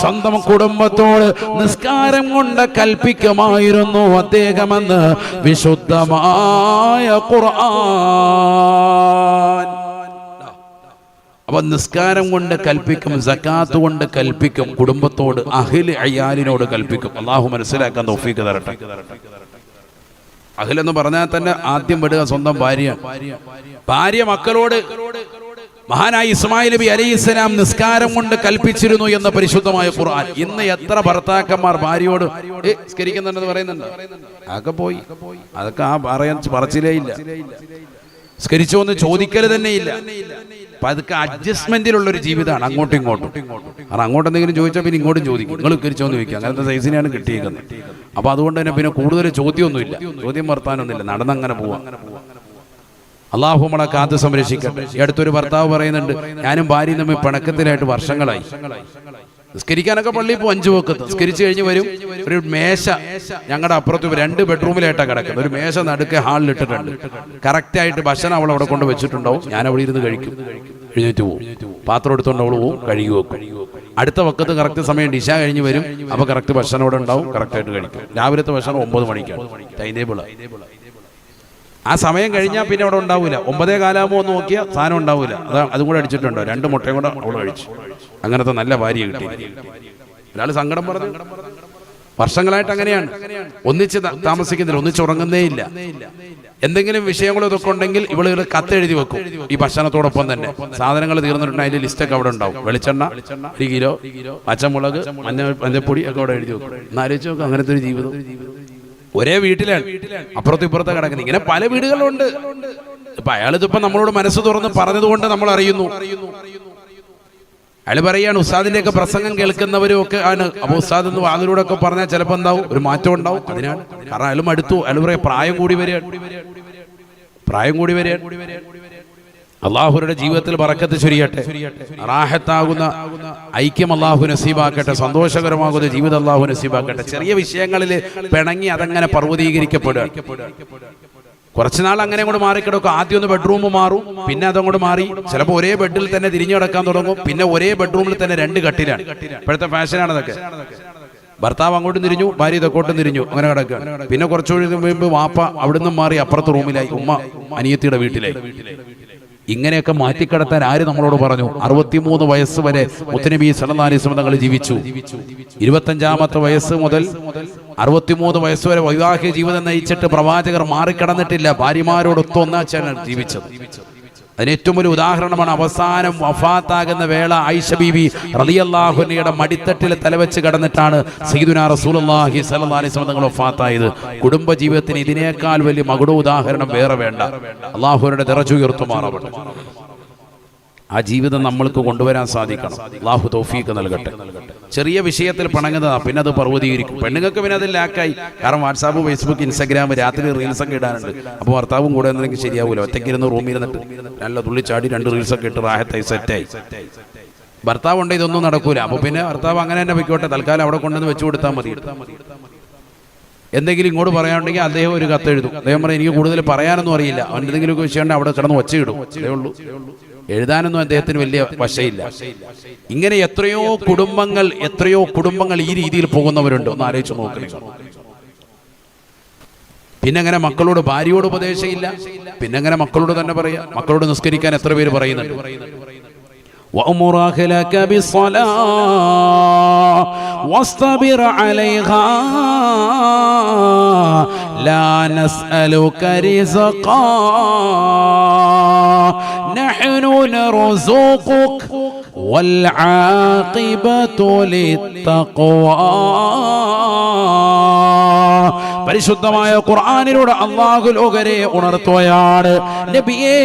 സ്വന്തം കുടുംബത്തോട് നിസ്കാരം കൊണ്ട് കൽപ്പിക്കുമായിരുന്നു അദ്ദേഹമെന്ന് വിശുദ്ധമായ ഖുർആൻ. അപ്പൊ നിസ്കാരം കൊണ്ട് കൽപ്പിക്കും, സകാത്ത് കൊണ്ട് കൽപ്പിക്കും, കുടുംബത്തോട്, അഹ്ല് അയാലിനോട് കൽപ്പിക്കും. അള്ളാഹു മനസ്സിലാക്കാൻ തൗഫീഖ് തരട്ടെ. അഹ്ൽ എന്ന് പറഞ്ഞാൽ തന്നെ ആദ്യം വിടുക സ്വന്തം ഭാര്യ. ഭാര്യ മക്കളോട് മഹാനായ ഇസ്മായിൽ നബി അലൈഹിസ്സലാം നിസ്കാരം കൊണ്ട് കൽപ്പിച്ചിരുന്നു എന്ന പരിശുദ്ധമായ ഖുർആൻ. ഇന്ന് എത്ര ഭർത്താക്കന്മാർ ഭാര്യയോട് നിസ്കരിക്കുന്നുണ്ടെന്ന് പറയുന്നുണ്ട്? അതൊക്കെ പോയി. അതൊക്കെ ആ പറച്ചിലേ ഇല്ല. നിസ്കരിച്ചോ എന്ന് ചോദിക്കൽ തന്നെ ഇല്ല. അപ്പൊ അതൊക്കെ അഡ്ജസ്റ്റ്മെന്റിലുള്ളൊരു ജീവിതമാണ്, അങ്ങോട്ടും ഇങ്ങോട്ടും. കാരണം അങ്ങോട്ട് എന്തെങ്കിലും ചോദിച്ചാൽ പിന്നെ ഇങ്ങോട്ടും ചോദിക്കും, നിങ്ങൾ നിസ്കരിച്ചോ എന്ന് ചോദിക്കുക. അങ്ങനത്തെ സൈസിനെയാണ് കിട്ടിയിരിക്കുന്നത്. അപ്പൊ അതുകൊണ്ട് തന്നെ പിന്നെ കൂടുതൽ ചോദ്യമൊന്നുമില്ല, ചോദ്യം വർത്താനൊന്നുമില്ല, നടന്നങ്ങനെ പോവാം. അള്ളാഹു നമ്മളെ കാത്ത് സംരക്ഷിക്കട്ടെ. ഈ അടുത്തൊരു ഭർത്താവ് പറയുന്നുണ്ട്, ഞാനും ഭാര്യയും തമ്മിൽ പിണക്കത്തിലായിട്ട് വർഷങ്ങളായി. നിസ്കരിക്കാനൊക്കെ പള്ളിയിൽ ഇപ്പോൾ 5 വക്കത്ത് നിസ്കരിച്ചു കഴിഞ്ഞ് വരും. ഒരു മേശ ഞങ്ങളുടെ അപ്പുറത്ത് 2 ബെഡ്റൂമിലായിട്ടാണ് കിടക്കുന്നത്. ഒരു മേശ നടുക്കെ ഹാളിലിട്ടിട്ടുണ്ട്. കറക്റ്റായിട്ട് ഭക്ഷണം അവൾ അവിടെ കൊണ്ട് വെച്ചിട്ടുണ്ടാവും. ഞാൻ അവിടെ ഇരുന്ന് കഴിക്കും, എഴുന്നേറ്റ് പോകും, പാത്രം എടുത്തുകൊണ്ട് അവൾ പോവും, കഴുകി വെക്കും. അടുത്ത വക്കത്ത് കറക്റ്റ് സമയം ഇശ കഴിഞ്ഞ് വരും. അപ്പോൾ കറക്റ്റ് ഭക്ഷണം അവിടെ ഉണ്ടാവും, കറക്റ്റായിട്ട് കഴിക്കും. രാവിലത്തെ ഭക്ഷണം 9 മണിക്കാണ് ടൈം ടേബിൾ. ആ സമയം കഴിഞ്ഞാൽ പിന്നെ അവിടെ ഉണ്ടാവില്ല. 9:15 ഒന്ന് നോക്കിയാൽ സാധനം ഉണ്ടാവില്ല. അതും കൂടെ അടിച്ചിട്ടുണ്ടോ, 2 മുട്ടയും കൂടെ അവൾ കഴിച്ചു. അങ്ങനത്തെ നല്ല ഭാര്യ കിട്ടി. ഒരാൾ സങ്കടം പറഞ്ഞു, വർഷങ്ങളായിട്ട് അങ്ങനെയാണ്. ഒന്നിച്ച് താമസിക്കുന്നില്ല, ഒന്നിച്ചുറങ്ങുന്നേ ഇല്ല. എന്തെങ്കിലും വിഷയങ്ങളോ ഇതൊക്കെ ഉണ്ടെങ്കിൽ ഇവള് കത്തെഴുതി വെക്കും. ഈ ഭക്ഷണത്തോടൊപ്പം തന്നെ സാധനങ്ങൾ തീർന്നിട്ടുണ്ട്, അതിന്റെ ലിസ്റ്റൊക്കെ അവിടെ ഉണ്ടാവും. വെളിച്ചെണ്ണ 1 കിലോ, പച്ചമുളക്, മഞ്ഞപ്പൊടി ഒക്കെ അവിടെ എഴുതി വെക്കും. എന്നാലോചിച്ച് നോക്കും, അങ്ങനത്തെ ഒരു ജീവിതം. ഒരേ വീട്ടിലാണ്, അപ്പുറത്തും ഇപ്പുറത്തെ കിടക്കുന്നത്. ഇങ്ങനെ പല വീടുകളുണ്ട്. ഇപ്പൊ അയാളിതിപ്പോ നമ്മളോട് മനസ്സ് തുറന്ന് പറഞ്ഞതുകൊണ്ട് നമ്മൾ അറിയുന്നു. അയാൾ പറയാണ്, ഉസ്താദിന്റെ ഒക്കെ പ്രസംഗം കേൾക്കുന്നവരും ഒക്കെ ആണ്. അപ്പൊ ഉസ്താദ് എന്ന് വാതിലൂടെ ഒക്കെ പറഞ്ഞാൽ ചിലപ്പോൾ എന്താവും, ഒരു മാറ്റം ഉണ്ടാവും. അതിനാണ്. കാരണം അയാൾ മടുത്തു. അയാൾ പറയാം, പ്രായം കൂടി വരികയാണ്. അള്ളാഹുരുടെ ജീവിതത്തിൽ ബറക്കത്ത് ചൊരിയട്ടെ, റാഹത്താകുന്ന ഐക്യം അള്ളാഹു നസീബാക്കട്ടെ, സന്തോഷകരമാകുന്ന ജീവിതം അള്ളാഹു നസീബാക്കട്ടെ. ചെറിയ വിഷയങ്ങളിൽ പിണങ്ങി അതങ്ങനെ പർവ്വതീകരിക്കപ്പെടുക. കുറച്ചുനാൾ അങ്ങനെ അങ്ങോട്ട് മാറിക്കിടക്കും. ആദ്യം ഒന്ന് ബെഡ്റൂം മാറും, പിന്നെ അതങ്ങോട്ട് മാറി. ചിലപ്പോൾ ഒരേ ബെഡിൽ തന്നെ തിരിഞ്ഞു കിടക്കാൻ തുടങ്ങും. പിന്നെ ഒരേ ബെഡ്റൂമിൽ തന്നെ 2 കട്ടിലാണ്. ഇപ്പോഴത്തെ ഫാഷനാണ് അതൊക്കെ. ഭർത്താവ് അങ്ങോട്ടും തിരിഞ്ഞു, ഭാര്യ ഇതൊക്കോട്ടും തിരിഞ്ഞു, അങ്ങനെ കിടക്കുക. പിന്നെ കുറച്ചുകൂടി മുമ്പ് വാപ്പ അവിടുന്ന് മാറി അപ്പുറത്തെ റൂമിലായി, ഉമ്മ അനിയത്തിയുടെ വീട്ടിലായി. ഇങ്ങനെയൊക്കെ മാറ്റിക്കിടത്താൻ ആര് നമ്മളോട് പറഞ്ഞു? 63 വയസ്സ് വരെ മുത്തുനബി സല്ലല്ലാഹു അലൈഹി വസല്ലം തങ്ങൾ ജീവിച്ചു. 25ാമത്തെ വയസ്സ് മുതൽ 63 വയസ്സ് വരെ വൈവാഹിക ജീവിതം നയിച്ചിട്ട് പ്രവാചകർ മാറിക്കിടന്നിട്ടില്ല. ഭാര്യമാരോടൊത്തൊന്നാച്ചാണ് ജീവിച്ചത്. അതിന് ഏറ്റവും വലിയ ഉദാഹരണമാണ് അവസാനം വഫാത്താകുന്ന വേള ആയിഷ ബീബി റളിയല്ലാഹു അൻഹയുടെ മടിത്തട്ടിൽ തലവെച്ച് കിടന്നിട്ടാണ് സയ്യിദുനാ റസൂലുള്ളാഹി സ്വല്ലല്ലാഹു അലൈഹി വസല്ലം തങ്ങൾ വഫാത്തായത്. കുടുംബ ജീവിതത്തിന് ഇതിനേക്കാൾ വലിയ മകുട ഉദാഹരണം വേറെ വേണ്ട. അല്ലാഹുവിന്റെ ദറജ ഉയർത്തുമാറാവട്ടെ. ആ ജീവിതം നമ്മൾക്ക് കൊണ്ടുവരാൻ സാധിക്കണം. അല്ലാഹു തൗഫീഖ് നൽകട്ടെ. ചെറിയ വിഷയത്തിൽ പിണങ്ങുന്നതാ, പിന്നെ അത് പർവ്വതീകരിക്കും. പെണ്ണുങ്ങൾക്ക് പിന്നെ അതിൽ ലാക്കായി. കാരണം വാട്സാപ്പ്, ഫേസ്ബുക്ക്, ഇൻസ്റ്റാഗ്രാം, രാത്രി റീൽസൊക്കെ ഇടാനുണ്ട്. അപ്പോൾ ഭർത്താവും കൂടെ എന്തെങ്കിലും ശരിയാവൂല. ഒറ്റയ്ക്കിരുന്ന് റൂമിൽ ഇരുന്നിട്ട് നല്ല തുള്ളിച്ചാടി 2 റീൽസൊക്കെ ഇട്ട് റാഹത്തായി സെറ്റായി. ഭർത്താവ് ഉണ്ട്, ഇതൊന്നും നടക്കൂല. അപ്പോൾ പിന്നെ ഭർത്താവ് അങ്ങനെ തന്നെ വെക്കോട്ടെ, തൽക്കാലം അവിടെ കൊണ്ടുവന്ന് വെച്ചു കൊടുത്താൽ മതി. എന്തെങ്കിലും ഇങ്ങോട്ട് പറയാനുണ്ടെങ്കിൽ അദ്ദേഹം ഒരു കത്തെഴുതും. അദ്ദേഹം പറയും, എനിക്ക് കൂടുതൽ പറയാനൊന്നും അറിയില്ല, എന്തെങ്കിലുമൊക്കെ വിഷയമുണ്ടെങ്കിൽ അവിടെ കിടന്ന് ഒച്ചയിടും. അതേ ഉള്ളൂ. എഴുതാനൊന്നും അദ്ദേഹത്തിന് വലിയ വശയില്ല. ഇങ്ങനെ എത്രയോ കുടുംബങ്ങൾ ഈ രീതിയിൽ പോകുന്നവരുണ്ട്. ഒന്ന് ആലോചിച്ച് നോക്കണേ. പിന്നെങ്ങനെ മക്കളോട്, ഭാര്യയോട് ഉപദേശമില്ല. പിന്നെങ്ങനെ മക്കളോട് തന്നെ പറയാം. മക്കളോട് നിസ്കരിക്കാൻ എത്ര പേര് പറയുന്നുണ്ട്? وأمر أهلك بالصلاة واصطبر عليها لا نسألك رزقا نحن نرزقك والعاقبة للتقوى. പരിശുദ്ധമായ ഖുർആനിലൂടെ അല്ലാഹു ലോകരെ ഉണർത്തുകയാണ്. നബിയേ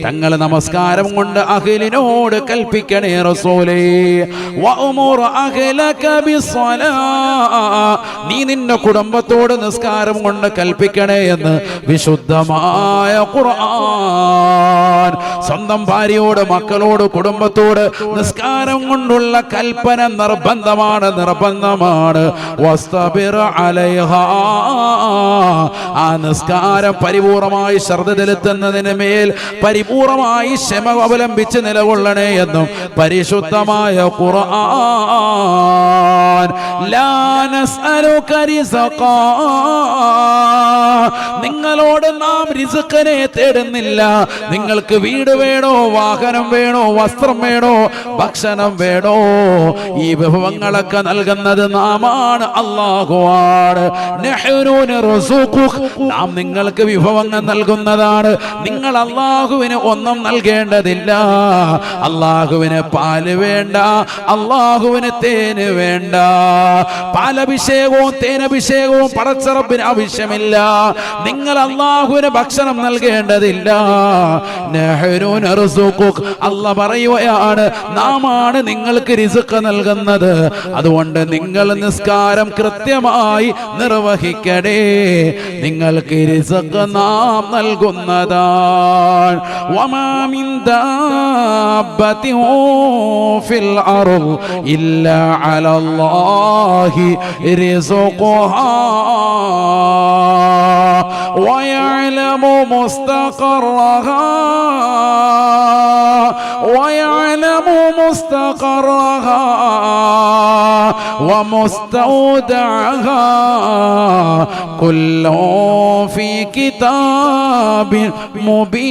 തങ്ങൾ നമസ്കാരം കൊണ്ട് അഹ്ലിനോട് കൽപ്പിക്കണേ റസൂലേ. വഅമുർ അഹ്ലക ബിസ്സലാ, നീ നിന്റെ കുടുംബത്തോട് നിസ്കാരം കൊണ്ട് കൽപ്പിക്കണേ എന്ന് വിശുദ്ധമായ ഖുർആൻ. സ്വന്തം ഭാര്യയോട്, മക്കളോട്, കുടുംബത്തോട് നിസ്കാരം കൊണ്ടുള്ള കൽപ്പന നിർബന്ധമാണ്. വസ്തബിർ അലൈഹാ, ആ നിസ്കാരം പരിപൂർണമായി ശ്രദ്ധ ചെലുത്തുന്നതിന് മേൽ പൂർണ്ണമായി ക്ഷമ അവലംബിച്ച് നിലകൊള്ളണേ എന്നും പരിശുദ്ധമായ ഖുർആൻ. ലാ നസ്അലുക റിസ്ഖാ, നിങ്ങളോട് നാം റിസ്ഖിനെ തേടുന്നില്ല. നിങ്ങൾക്ക് വീട് വേണോ, വാഹനം വേണോ, വസ്ത്രം വേണോ, ഭക്ഷണം വേണോ, ഈ വിഭവങ്ങളൊക്കെ നൽകുന്നത് നാമാണ്, അല്ലാഹുവാണ്. നഹ്നു നർസുഖുക, നാം നിങ്ങൾക്ക് വിഭവങ്ങൾ നൽകുന്നതാണ്. നിങ്ങൾ അല്ലാഹുവിന് ഒന്നും നൽകേണ്ടതില്ല. അല്ലാഹുവിന് പാല് വേണ്ട, അല്ലാഹുവിന് തേന് വേണ്ട. പാലഭിഷേകവും തേനഭിഷേകവും പടച്ച റബ്ബിന് ആവശ്യമില്ല. നിങ്ങൾ അല്ലാഹുവിന് ഭക്ഷണം നൽകേണ്ടതില്ല. നഹ്നു നർസുഖുക, അല്ലാഹു പറയുകയാണ്, നാമാണ് നിങ്ങൾക്ക് റിസ്ഖ് നൽകുന്നത്. അതുകൊണ്ട് നിങ്ങൾ നിസ്കാരം കൃത്യമായി നിർവഹിക്കണേ. നിങ്ങൾക്ക് റിസ്ഖ് നാം നൽകുന്നതാണ്. وما من دابة في الأرض إلا على الله رزقها ويعلم مستقرها ومستودعها കുല്ലു ഫീ കിതാബിൻ മുബീൻ.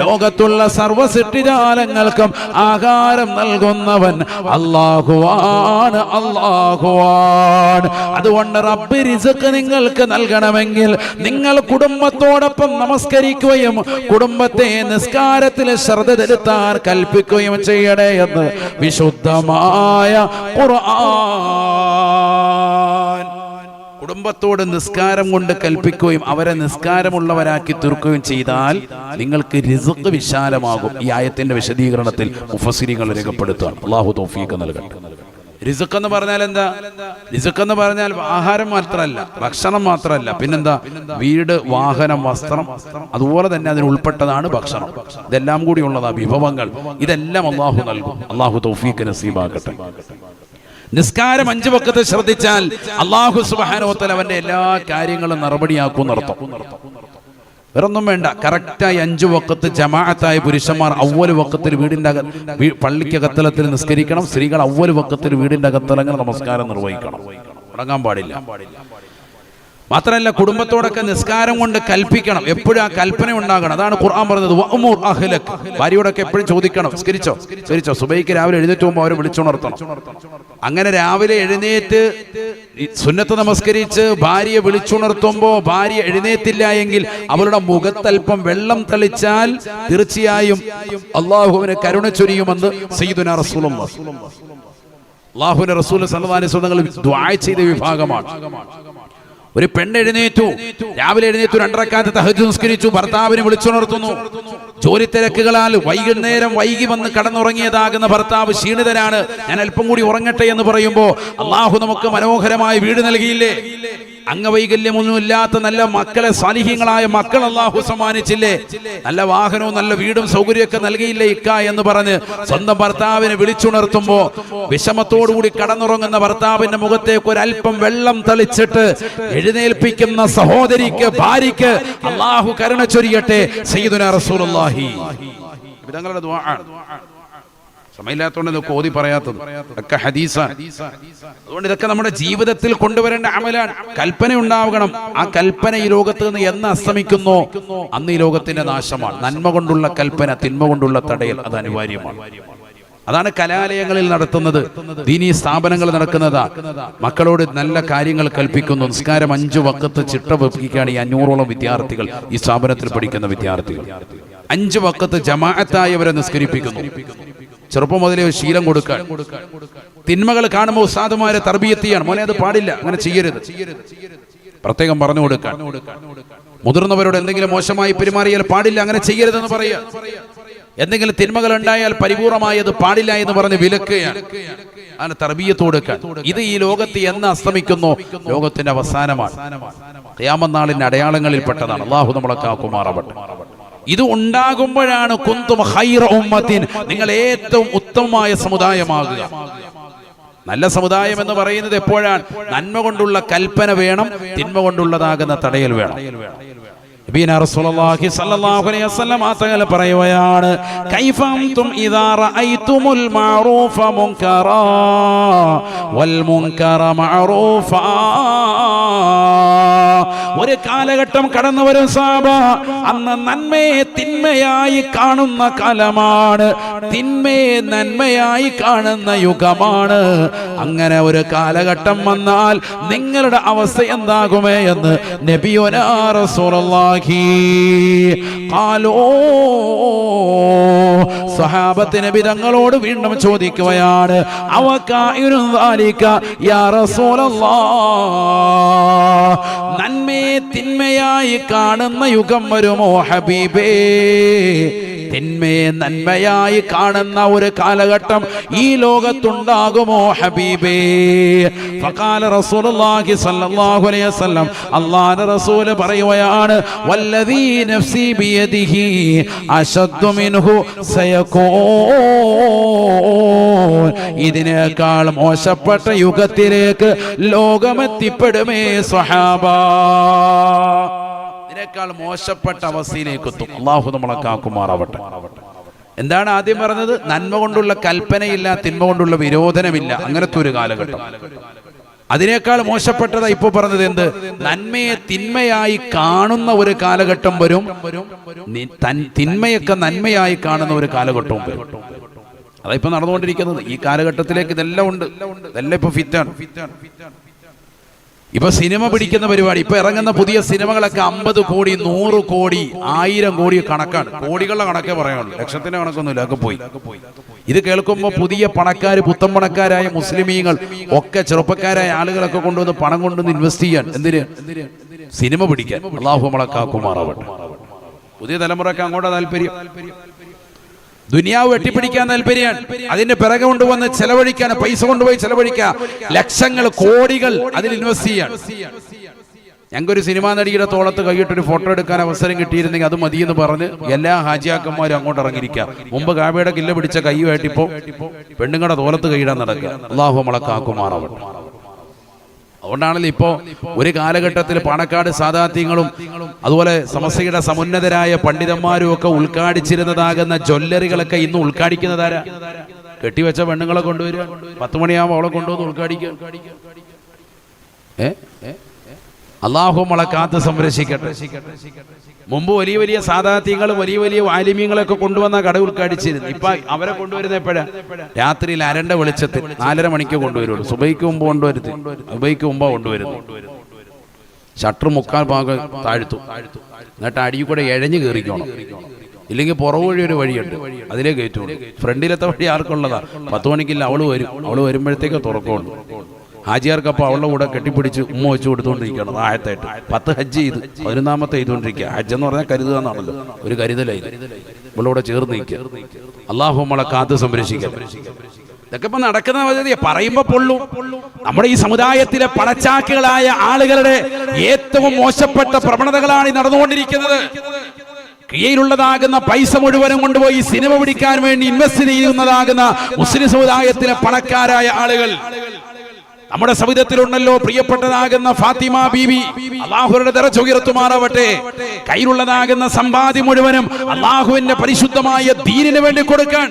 ലോകത്തുള്ള സർവ്വ സൃഷ്ടിജാലങ്ങൾക്കും ആഹാരം നൽകുന്നവൻ അല്ലാഹുവാണ്, അല്ലാഹുവാണ്. അതുകൊണ്ട് റബ്ബ് റിസ്ക് നിങ്ങൾക്ക് നൽകണമെങ്കിൽ നിങ്ങൾ കുടുംബത്തോടൊപ്പം നമസ്കരിക്കുകയും കുടുംബത്തെ നിസ്കാരത്തിൽ ശ്രദ്ധ ചെലുത്താൻ കൽപ്പിക്കുകയും ചെയ്യണേ എന്ന് വിശുദ്ധമായ ഖുർആൻ. കുടുംബത്തോട് നിസ്കാരം കൊണ്ട് കൽപ്പിക്കുകയും അവരെ നിസ്കാരമുള്ളവരാക്കി തീർക്കുകയും ചെയ്താൽ നിങ്ങൾക്ക് റിസ്ക് വിശാലമാകും. ഈ ആയത്തിന്റെ വിശദീകരണത്തിൽ മുഫസ്സിരികൾ രേഖപ്പെടുത്തുകയാണ്. അല്ലാഹു തൗഫീഖ് നൽകട്ടെ. റിസ്ക് എന്ന് പറഞ്ഞാൽ എന്താ? റിസ്ക് എന്ന് പറഞ്ഞാൽ ആഹാരം മാത്രമല്ല, ഭക്ഷണം മാത്രമല്ല, പിന്നെന്താ? വീട്, വാഹനം, വസ്ത്രം, അതുപോലെ തന്നെ അതിന് ഉൾപ്പെട്ടതാണ് ഭക്ഷണം. ഇതെല്ലാം കൂടി ഉള്ളതാ വിഭവങ്ങൾ. ഇതെല്ലാം അല്ലാഹു നൽകും. അല്ലാഹു തൗഫീഖ് നസീബാക്കട്ടെ. നിസ്കാരം 5 വഖത്ത് ശ്രദ്ധിച്ചാൽ അല്ലാഹു സുബ്ഹാനഹു വ തആല അവന്റെ എല്ലാ കാര്യങ്ങളും നടപടിയാക്കും നടത്തും. വേറൊന്നും വേണ്ട. കറക്റ്റായി 5 വഖത്ത് ജമാഅത്തായ പുരുഷന്മാർ അവ്വൽ വഖത്തിൽ വീടിന്റെ പള്ളിക്ക് അകത്തലത്തിൽ നിസ്കരിക്കണം. സ്ത്രീകൾ അവ്വൽ വഖത്തിൽ വീടിന്റെ അകത്തലങ്ങൾ നമസ്കാരം നിർവഹിക്കണം. മുടങ്ങാൻ പാടില്ല. മാത്രമല്ല കുടുംബത്തോടൊക്കെ നിസ്കാരം കൊണ്ട് കൽപ്പിക്കണം. എപ്പോഴും ആ കൽപ്പന ഉണ്ടാകണം. അതാണ് ഖുർആൻ പറഞ്ഞത്, വഅ്മുർ അഹ്ലക. ഭാര്യയോടൊക്കെ എപ്പോഴും ചോദിക്കണം, സ്കരിച്ചോ. സുബൈക്ക് രാവിലെ എഴുന്നേറ്റ് പോകുമ്പോൾ അവരെ വിളിച്ചുണർത്തണം. അങ്ങനെ രാവിലെ എഴുന്നേറ്റ് സുന്നത്ത് നമസ്കരിച്ച് ഭാര്യയെ വിളിച്ചുണർത്തുമ്പോൾ ഭാര്യ എഴുന്നേറ്റില്ല എങ്കിൽ അവളുടെ മുഖത്തൽപ്പം വെള്ളം തളിച്ചാൽ തീർച്ചയായും അള്ളാഹുവിനെ കരുണ ചൊരിയുമെന്ന് സയ്യിദുനാ റസൂലുള്ളാഹി. അള്ളാഹുവിന്റെ റസൂൽ സല്ലല്ലാഹു അലൈഹി വസല്ലം ദുആ ചെയ്ത വിഭാഗമാണ്. ഒരു പെണ്ണ് എഴുന്നേറ്റു, രാവിലെ എഴുന്നേറ്റു, 2 റക്അത്ത് തഹജ്ജുദ് നിസ്കരിച്ചു, ഭർത്താവിനെ വിളിച്ചുണർത്തുന്നു. ജോലി തിരക്കുകളാൽ വൈകുന്നേരം വൈകി വന്ന് കടന്നുറങ്ങിയതാകുന്ന ഭർത്താവ് ക്ഷീണിതനാണ്, ഞാൻ അല്പം കൂടി ഉറങ്ങട്ടെ എന്ന് പറയുമ്പോൾ അള്ളാഹു നമുക്ക് മനോഹരമായ വീട് നൽകിയില്ലേ? അംഗവൈകല്യമൊന്നുമില്ലാത്ത നല്ല മക്കളെ, സാലിഹ്യങ്ങളായ മക്കൾ അല്ലാഹു സമ്മാനിച്ചില്ലേ? നല്ല വാഹനവും നല്ല വീടും സൗകര്യമൊക്കെ നൽകിയില്ലേ ഇക്ക എന്ന് പറഞ്ഞ് സ്വന്തം ഭർത്താവിനെ വിളിച്ചുണർത്തുമ്പോ വിഷമത്തോടുകൂടി കടന്നുറങ്ങുന്ന ഭർത്താവിന്റെ മുഖത്തേക്ക് ഒരല്പം വെള്ളം തളിച്ചിട്ട് എഴുന്നേൽപ്പിക്കുന്ന സഹോദരിക്ക്, ഭാര്യയ്ക്ക് അല്ലാഹു കരുണ ചൊരിയട്ടെ. സയ്യിദുനാ റസൂലുള്ളാഹി തങ്ങളുടെ ദുആ ആണ്. സമയമില്ലാത്തതുകൊണ്ട് ഇതൊക്കെ ഓതി പറയാത്തത് ഒക്കെ ഹദീസാണ്. അതുകൊണ്ട് ഇതൊക്കെ നമ്മുടെ ജീവിതത്തിൽ കൊണ്ടുവരേണ്ട അമലാണ്. കൽപ്പന ഉണ്ടാവണം. ആ കൽപ്പന ഈ ലോകത്ത് നിന്ന് എന്ന് അസ്തമിക്കുന്നോ അന്ന് ഈ ലോകത്തിന്റെ നാശമാണ്. നന്മ കൊണ്ടുള്ള കൽപ്പന, തിന്മ കൊണ്ടുള്ള തടയൽ അത് അനിവാര്യമാണ്. അതാണ് കലാലയങ്ങളിൽ നടത്തുന്നത്, ദീനീ സ്ഥാപനങ്ങൾ നടക്കുന്നതാ. മക്കളോട് നല്ല കാര്യങ്ങൾ കൽപ്പിക്കുന്നു. നിസ്കാരം 5 വഖത്ത് ചിട്ട വെപ്പിക്കുകയാണ് ഈ 500ഓളം വിദ്യാർത്ഥികൾ, ഈ സ്ഥാപനത്തിൽ പഠിക്കുന്ന വിദ്യാർത്ഥികൾ. 5 വഖത്ത് ജമാഅത്തായി അവരെ നിസ്കരിപ്പിക്കുന്നു. ചെറുപ്പം മുതലേ ഒരു ശീലം കൊടുക്കാൻ. തിന്മകൾ കാണുമ്പോൾ ഉസ്താദുമാരെ തർബിയത്ത് ചെയ്യാണ്, മോനെ അത് പാടില്ല, അങ്ങനെ ചെയ്യരുത്, പ്രത്യേകം പറഞ്ഞു കൊടുക്കാൻ. മുതിർന്നവരോട് എന്തെങ്കിലും മോശമായി പെരുമാറിയാൽ പാടില്ല, അങ്ങനെ ചെയ്യരുതെന്ന് പറയുക. എന്തെങ്കിലും തിന്മകൾ ഉണ്ടായാൽ പരിപൂർണമായി അത് പാടില്ല എന്ന് പറഞ്ഞ് വിലക്കുകയാണ്. അങ്ങനെ തർബിയത്ത് കൊടുക്കാൻ. ഇത് ഈ ലോകത്ത് എന്ന് അസ്തമിക്കുന്നു ലോകത്തിന്റെ അവസാനമാണ്. ഖിയാമത്ത് നാളിന്റെ അടയാളങ്ങളിൽ പെട്ടതാണ്. അല്ലാഹു നമ്മളെ കാക്കുമാറാവട്ടെ. ഇത് ഉണ്ടാകുമ്പോഴാണ് കുന്തും ഖൈറ ഉമ്മത്തിൻ, നിങ്ങൾ ഏറ്റവും ഉത്തമമായ സമുദായമാകുക. നല്ല സമുദായം എന്ന് പറയുന്നത് എപ്പോഴാണ്? നന്മ കൊണ്ടുള്ള കൽപ്പന വേണം, തിന്മ കൊണ്ടുള്ളതാകുന്ന തടയൽ വേണം. നബിയനാ റസൂലുള്ളാഹി സ്വല്ലല്ലാഹു അലൈഹി വസല്ലം തങ്ങൾ പറയുകയാണ്, കൈഫ അൻതും ഇദാ റഅയ്തുമുൽ മഅറൂഫ മുൻകറാ വൽ മുൻകറ മഅറൂഫാ. ഒരു കാലഘട്ടം കടന്നു വരും സഹാബ, അന്ന് നന്മയെ തിന്മയായി കാണുന്ന കാലമാണ്, തിന്മയെ നന്മയായി കാണുന്ന യുഗമാണ്. അങ്ങനെ ഒരു കാലഘട്ടം വന്നാൽ നിങ്ങളുടെ അവസ്ഥ എന്താകുമേ എന്ന് നബിയുനാ റസൂലുള്ളാഹി ഖാലൂ. സഹാബത്ത് നബി തങ്ങളോട് വീണ്ടും ചോദിക്കുകയാണ്, അവകാഇനു ദാലിക യാ റസൂലല്ലാഹ്, നന്മയെ തിന്മയായി കാണുന്ന യുഗം വരുമോ ഹബീബേ? തിന്മയെ നന്മയായി കാണുന്ന ഒരു കാലഘട്ടം ഈ ലോകത്തുണ്ടാകുമോ ഹബീബേ? ഫഖാല റസൂലുള്ളാഹി സ്വല്ലല്ലാഹു അലൈഹി വസല്ലം, അല്ലാഹുവിന്റെ റസൂൽ പറയുകയാണ്, വല്ലദീ നഫ്സി ബിയദിഹി അശദ്ദു മിൻഹു സയകൂൻ. ഇതിനേക്കാൾ മോശപ്പെട്ട യുഗത്തിലേക്ക് ലോകമെത്തിപ്പെടുമേ സ്വഹാബ. ഇതിനേക്കാൾ മോശപ്പെട്ട അവസ്ഥയിലേക്ക് എത്തും. അല്ലാഹു നമ്മളെ കാക്കുമാറാവട്ടെ. എന്താണ് ആദ്യം പറഞ്ഞത്? നന്മ കൊണ്ടുള്ള കൽപ്പനയില്ല, തിന്മ കൊണ്ടുള്ള വിരോധനമില്ല, അങ്ങനത്തെ ഒരു കാലഘട്ടം. അതിനേക്കാൾ മോശപ്പെട്ടതാ ഇപ്പൊ പറഞ്ഞത്. എന്ത്? നന്മയെ തിന്മയായി കാണുന്ന ഒരു കാലഘട്ടം വരും, തിന്മയൊക്കെ നന്മയായി കാണുന്ന ഒരു കാലഘട്ടവും വരും. അതാ ഇപ്പൊ നടന്നുകൊണ്ടിരിക്കുന്നത്. ഈ കാലഘട്ടത്തിലേക്ക് ഇതെല്ലാം ഉണ്ട്. ഇതെല്ലാം ഇപ്പൊ ഫിറ്റാണ്. ഇപ്പൊ സിനിമ പിടിക്കുന്ന പരിപാടി, ഇപ്പൊ ഇറങ്ങുന്ന പുതിയ സിനിമകളൊക്കെ 50 കോടി 100 കോടി 1000 കോടി കണക്കാണ്. കോടികളുടെ കണക്കേ പറയാനുള്ളൂ, ലക്ഷത്തിന്റെ കണക്കൊന്നുമില്ല, ഒക്കെ പോയി. ഇത് കേൾക്കുമ്പോൾ പുതിയ പണക്കാര്, പുത്തൻ പണക്കാരായ മുസ്ലിമീങ്ങൾ ഒക്കെ ചെറുപ്പക്കാരായ ആളുകളൊക്കെ കൊണ്ടുവന്ന് പണം കൊണ്ടുവന്ന് ഇൻവെസ്റ്റ് ചെയ്യാൻ. എന്തിന്? സിനിമ പിടിക്കാൻ. അല്ലാഹു നമ്മളെ കാക്കുമാറാവട്ടെ. പുതിയ തലമുറക്ക് അങ്ങോട്ട് താല്പര്യം, ദുനിയാവ് വെട്ടിപ്പിടിക്കാൻ താല്പര്യമാണ്. അതിന്റെ പിറകെ കൊണ്ടുവന്ന് ചെലവഴിക്കാൻ, പൈസ കൊണ്ടുപോയി ചെലവഴിക്കാൻ, ലക്ഷങ്ങൾ കോടികൾ അതിൽ ഇൻവെസ്റ്റ് ചെയ്യാൻ. ഞങ്ങൾക്കൊരു സിനിമാ നടിയുടെ തോളത്ത് കൈയിട്ടൊരു ഫോട്ടോ എടുക്കാൻ അവസരം കിട്ടിയിരുന്നെങ്കിൽ അത് മതിയെന്ന് പറഞ്ഞ് എല്ലാ ഹാജിയാക്കന്മാരും അങ്ങോട്ട് ഇറങ്ങിയിരിക്കുക. മുമ്പ് കാബയുടെ കില്ല പിടിച്ച കൈയുമായിട്ട് ഇപ്പോ പെണ്ണുങ്ങളുടെ തോളത്ത് കൈയിടാൻ നടക്കുക. അല്ലാഹു നമ്മളെ കാക്കുമാറാവട്ടെ. അതുകൊണ്ടാണല്ലോ ഇപ്പോ ഒരു കാലഘട്ടത്തിൽ പാണക്കാട് സാദാത്യങ്ങളും അതുപോലെ സമസ്തയുടെ സമുന്നതരായ പണ്ഡിതന്മാരും ഒക്കെ ഉദ്ഘാടിച്ചിരുന്നതാകുന്ന ജ്വല്ലറികളൊക്കെ ഇന്ന് ഉദ്ഘാടിക്കുന്നതാരാ? കെട്ടിവെച്ച പെണ്ണുങ്ങളെ കൊണ്ടുവരിക, 10 മണിയാകുമ്പോൾ അവളെ കൊണ്ടുവന്ന് ഉദ്ഘാടിക്കുക. അല്ലാഹു നമ്മളെ കാത്ത് സംരക്ഷിക്കട്ടെ. മുമ്പ് വലിയ വലിയ സാദാത്യങ്ങളും വലിയ വലിയ ആലിമീങ്ങളൊക്കെ കൊണ്ടുവന്ന കട ഉദ്ഘാടിച്ചിരുന്നു. ഇപ്പൊ അവരെ കൊണ്ടുവരുന്ന എപ്പോഴാ? രാത്രിയിൽ അരണ്ട വെളിച്ചത്തിൽ 4:30 മണിക്ക് കൊണ്ടുവരുള്ളൂ. സുബൈക്ക് മുമ്പ് കൊണ്ടുവരുന്നത്, സുബൈക്ക് മുമ്പാ കൊണ്ടുവരുന്നു. ഷട്ടർ 3/4 ഭാഗം താഴ്ത്തു, എന്നിട്ട് അടിയിൽ കൂടെ എഴഞ്ഞു കയറിക്കണം. ഇല്ലെങ്കിൽ പുറവ് വഴി ഒരു വഴിയുണ്ട്, അതിലേ കയറ്റുള്ളൂ. ഫ്രണ്ടിലത്തെ വഴി ആർക്കുള്ളതാ? 10 മണിക്കില്ല അവള് വരും. അവള് വരുമ്പോഴത്തേക്ക് തുറക്കമുള്ളൂ. ഹാജിയാർക്കപ്പോൾ അവളുടെ കൂടെ കെട്ടിപ്പിടിച്ച് ഉമ്മ വെച്ച് കൊടുത്തുകൊണ്ടിരിക്കുകയാണ്. ആയത്തായിട്ട് 10 ഹജ്ജ് ചെയ്ത് 11ാമത്തെ ചെയ്തുകൊണ്ടിരിക്കുക. ഹജ്ജ് എന്ന് പറഞ്ഞാൽ കരുതുക എന്നാണല്ലോ, ഒരു കരുതലായി ഇവളോടെ ചേർന്ന് നിൽക്കുക. അല്ലാഹു നമ്മളെ കാത്ത് സംരക്ഷിക്കുക. ഇതൊക്കെ ഇപ്പൊ നടക്കുന്ന പദ്ധതി പറയുമ്പോ പൊള്ളും. നമ്മുടെ ഈ സമുദായത്തിലെ പണച്ചാക്കുകളായ ആളുകളുടെ ഏറ്റവും മോശപ്പെട്ട പ്രവണതകളാണ് ഈ നടന്നുകൊണ്ടിരിക്കുന്നത്. കീഴിലുള്ളതാകുന്ന പൈസ മുഴുവനും കൊണ്ടുപോയി സിനിമ പിടിക്കാൻ വേണ്ടി ഇൻവെസ്റ്റ് ചെയ്യുന്നതാകുന്ന മുസ്ലിം സമുദായത്തിലെ പണക്കാരായ ആളുകൾ. നമ്മുടെ സമുദായത്തിലുണ്ടല്ലോ പ്രിയപ്പെട്ടതാകുന്ന ഫാത്തിമ ബീവി, അല്ലാഹുവിന്റെ ദറജ ഉയർത്തുമാറാവട്ടെ. കയ്യിലുള്ളതാകുന്ന സമ്പാദ്യം മുഴുവനും അല്ലാഹുവിന്റെ പരിശുദ്ധമായ ദീനിന് വേണ്ടി കൊടുക്കാൻ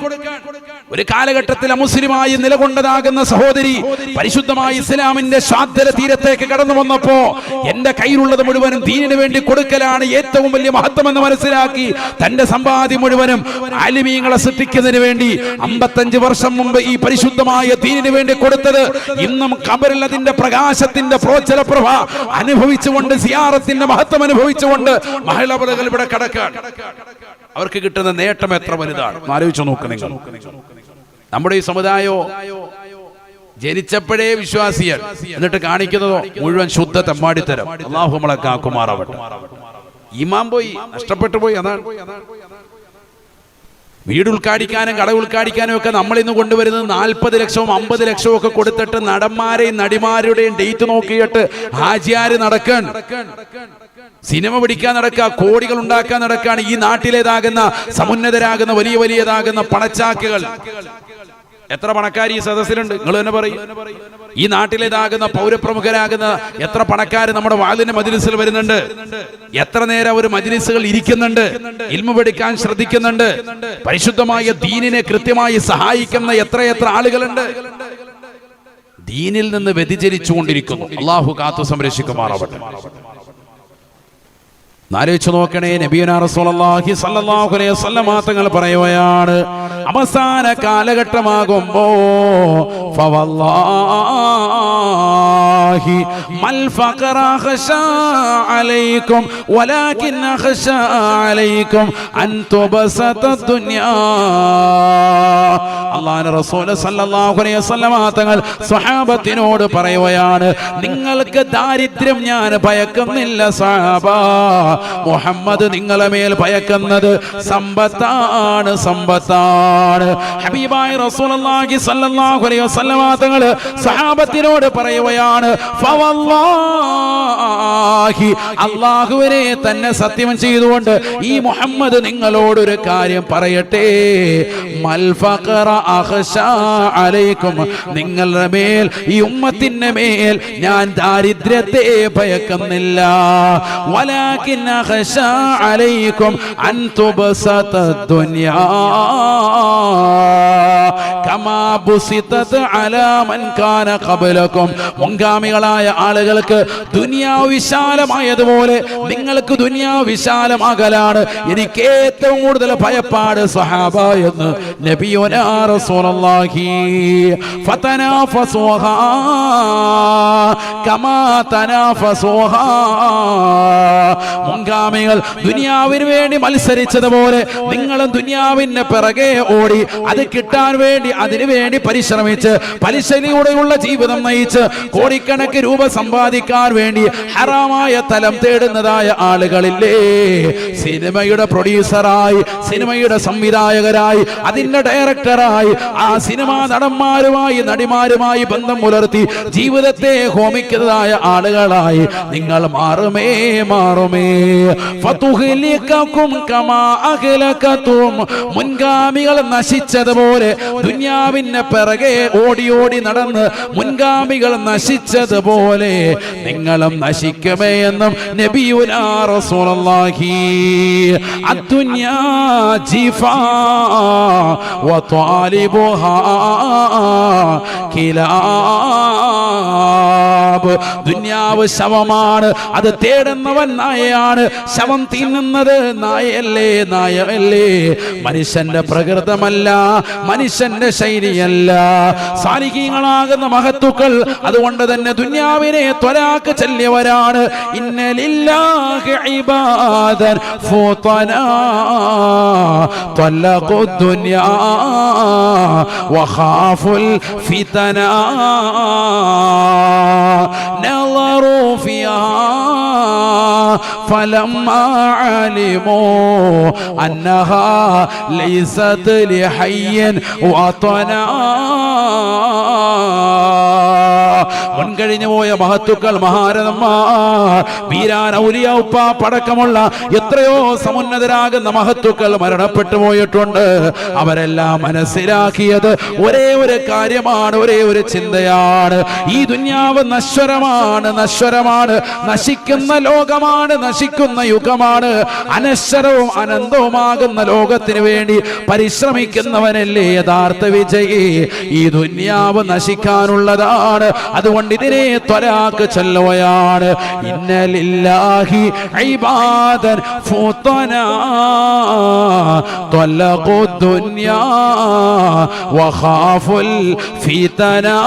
ഒരു കാലഘട്ടത്തിൽ അമുസ്ലിമായി നിലകൊണ്ടതാകുന്ന സഹോദരി പരിശുദ്ധമായ ഇസ്ലാമിന്റെ സ്വാതന്ത്ര്യ തീരത്തേക്ക് കടന്നു വന്നപ്പോ എന്റെ കയ്യിലുള്ളത് മുഴുവനും ദീനിന് വേണ്ടി കൊടുക്കലാണ് ഏറ്റവും വലിയ മഹത്വം എന്ന് മനസ്സിലാക്കി തന്റെ സമ്പാദ്യം മുഴുവനും ആലിമീങ്ങളെ സൃഷ്ടിക്കുന്നതിന് വേണ്ടി 55 വർഷം മുമ്പ് ഈ പരിശുദ്ധമായ ദീനിന് വേണ്ടി കൊടുത്തത് ഇന്നും ഖബറിൽ അതിന്റെ പ്രകാശത്തിന്റെ പ്രോജ്വലപ്രഭ അനുഭവിച്ചുകൊണ്ട്, സിയാറത്തിന്റെ മഹത്വം അനുഭവിച്ചുകൊണ്ട് മഹലബറുകൾ ഇവിടെ കടക്കാൻ അവർക്ക് കിട്ടുന്ന നേട്ടം എത്ര വലുതാണ് ആലോചിച്ചു നോക്ക് നിങ്ങൾ. നമ്മുടെ ഈ സമുദായോ ജനിച്ചപ്പോഴേ വിശ്വാസിയാണ്, എന്നിട്ട് കാണിക്കുന്നതോ മുഴുവൻ ശുദ്ധ തെമ്മാടിത്തരം. അല്ലാഹു നമ്മളെ കാക്കുമാറാവട്ടെ. ഈമാൻ പോയി, നഷ്ടപ്പെട്ടു പോയി. അതാണ് വീട് ഉദ്ഘാടിക്കാനും കട ഉദ്ഘാടിക്കാനും ഒക്കെ നമ്മൾ ഇന്ന് കൊണ്ടുവരുന്നത് 40 ലക്ഷവും 50 ലക്ഷവും ഒക്കെ കൊടുത്തിട്ട് നടന്മാരെയും നടിമാരുടെയും ഡേറ്റ് നോക്കിയിട്ട് ഹാജിയാര് നടക്കാൻ, സിനിമ പിടിക്കാൻ നടക്കുക, കോടികൾ ഉണ്ടാക്കാൻ നടക്കുകയാണ് ഈ നാട്ടിലേതാകുന്ന സമുന്നതരാകുന്ന വലിയ വലിയതാകുന്ന പണച്ചാക്കുകൾ. എത്ര പണക്കാർ ഈ സദസ്സിലുണ്ട് നിങ്ങൾ തന്നെ പറയും. ഈ നാട്ടിലേതാകുന്ന പൗരപ്രമുഖരാകുന്ന എത്ര പണക്കാർ നമ്മുടെ വാലിന്റെ മജ്ലിസിൽ വരുന്നുണ്ട്, എത്ര നേരം അവർ മജ്ലിസുകൾ ഇരിക്കുന്നുണ്ട്, ഇൽമു പഠിക്കാൻ ശ്രദ്ധിക്കുന്നുണ്ട്, പരിശുദ്ധമായ ദീനിനെ കൃത്യമായി സഹായിക്കുന്ന എത്രയെത്ര ആളുകളുണ്ട്. ദീനിൽ നിന്ന് വ്യതിചലിച്ചുകൊണ്ടിരിക്കുന്നു. അല്ലാഹു കാത്തു സംരക്ഷിക്കുമാറാവട്ടെ. ആലോചിച്ചു നോക്കണേ, നബിയുനാ റസൂലുള്ളാഹി സ്വല്ലല്ലാഹു അലൈഹി വസല്ലം തങ്ങൾ പറയുകയാണ്, അവസാന കാലഘട്ടമാകുമ്പോ ഫവല്ലാഹി മൽ ഫഖറ ഖശാ അലൈക്കും വലാകിൻ ഖശാ അലൈക്കും അൻ തുബസത ദുനിയാ. അല്ലാഹുവിന്റെ റസൂൽ സ്വല്ലല്ലാഹു അലൈഹി വസല്ലം തങ്ങൾ സ്വഹാബത്തിനോട് പറയുകയാണ്, നിങ്ങൾക്ക് ദാരിദ്ര്യം ഞാൻ ഭയക്കുന്നില്ല സ്വഹാബ, മുഹമ്മദ് നിങ്ങളെ മേൽ ഭയക്കുന്നത് സമ്പത്താണ്, സമ്പത്താണ്. ഹബീബായ റസൂലുള്ളാഹി സ്വല്ലല്ലാഹു അലൈഹി വസല്ലം തങ്ങൾ സഹാബത്തിനോട് പറയുകയാണ്, ഫവല്ലാഹി, അല്ലാഹുവിനെ തന്നെ സത്യം ചെയ്തുകൊണ്ട് ഈ മുഹമ്മദ് നിങ്ങളോടൊരു കാര്യം പറയട്ടെ, മൽ ഫഖറ അഖശാ അലൈക്കും, നിങ്ങളുടെ മേൽ ഈ ഉമ്മത്തിന്റെ മേൽ ഞാൻ ദാരിദ്ര്യത്തെ ഭയക്കുന്നില്ല, വലാകിൻ അഖശാ അലൈക്കും അൻ തുബസത ദുനിയാ, കമാ ബുസിതത് അലാ മൻ കാന ഖബലകും. മുൻഗാമികളായ ആളുകൾക്ക് ദുനിയാവ് വിശാലമായതുപോലെ നിങ്ങൾക്ക് ദുനിയാവ് വിശാലമാകലാണ് എനിക്ക് ഏറ്റവും കൂടുതൽ ഭയപ്പാട് സ്വഹാബ എന്ന് നബിയുനാ റസൂലുള്ളാഹി. ഫതനാഫസുഹാ കമാ തനാഫസുഹാ. മുൻഗാമികൾ ദുനിയാവിന് വേണ്ടി മത്സരിച്ചതുപോലെ നിങ്ങളും ദുനിയാവിന് പിറകെ ഓടി അത് കിട്ടാൻ വേണ്ടി അതിനു വേണ്ടി പരിശ്രമിച്ച് പലിശയിലൂടെയുള്ള ജീവിതം നയിച്ച് കോടിക്കണക്കിന് രൂപ സമ്പാദിക്കാൻ വേണ്ടി ഹറാമായ തലം തേടുന്നതായ ആളുകളില്ലേ? സിനിമയുടെ പ്രൊഡ്യൂസറായി, സിനിമയുടെ സംവിധായകരായി, അതിന്റെ ഡയറക്ടറായി, ആ സിനിമാ നടന്മാരുമായി നടിമാരുമായി ബന്ധം പുലർത്തി ജീവിതത്തെ ഹോമിക്കുന്നതായ ആളുകളായി നിങ്ങൾ മാറുമേ മാറുമേ. ഫതുഹ്ലികകും കമാ അഹ്ലകതും. മുൻഗാമികൾ നശിച്ചതുപോലെ ദുനിയാവിന്റെ പിറകെ ഓടി ഓടി നടന്ന് മുൻഗാമികൾ നശിച്ചതുപോലെ നിങ്ങളും നശിക്കുമേ എന്നും നബിയുനാ റസൂലുള്ളാഹി. അദ്ദുനിയാ ജിഫാ വത്വാലിബുഹാ കിലാബ്. ദുനിയാവ് ശവമാണ്, അത് തേടുന്നവൻ നായയാണ്. ശവം തിന്നുന്നത് നായയല്ലേ, നായയല്ലേ. മനുഷ്യന്റെ പ്രകൃതമല്ല, മനുഷ്യന്റെ ശൈലിയല്ല. സാലിഹീങ്ങളാകുന്ന മഹത്തുക്കൾ അതുകൊണ്ട് തന്നെ ദുനിയാവിനെ ത്വലാക്ക് ചൊല്ലിയവരാണ്. ഇന്ന ലില്ലാഹി ഇബാദൻ ഫുതനാ ത്വലഖു ദുനിയാ വഖാഫുൽ ഫിതനാ നളറു ഫിഹാ فلما علموا أنها ليست لحي وطنا. മുൻകഴിഞ്ഞു പോയ മഹത്തുക്കൾ, മഹാരഥന്മാർ, വീരാൻ ഔലിയാഉപ്പ പടക്കമുള്ള എത്രയോ സമുന്നതരാകുന്ന മഹത്തുക്കൾ മരണപ്പെട്ടു പോയിട്ടുണ്ട്. അവരെല്ലാം മനസ്സിലാക്കിയത് ഒരേ ഒരു കാര്യമാണ്, ഒരേ ഒരു ചിന്തയാണ്. ഈ ദുനിയാവ് നശ്വരമാണ്, നശ്വരമാണ്, നശിക്കുന്ന ലോകമാണ്, നശിക്കുന്ന യുഗമാണ്. അനശ്വരവും അനന്തവുമാകുന്ന ലോകത്തിന് വേണ്ടി പരിശ്രമിക്കുന്നവനല്ലേ യഥാർത്ഥ വിജയി. ഈ ദുനിയാവ് നശിക്കാനുള്ളതാണ്. അതുകൊണ്ട് ഇതിനെ ത്വലാക്ക് ചൊല്ലുകയാണ്. ഇന്ന ലില്ലാഹി ഇബാദൻ ഫുതനാ ത്വലഖു ദുനിയാ വഖാഫുൽ ഫിതനാ.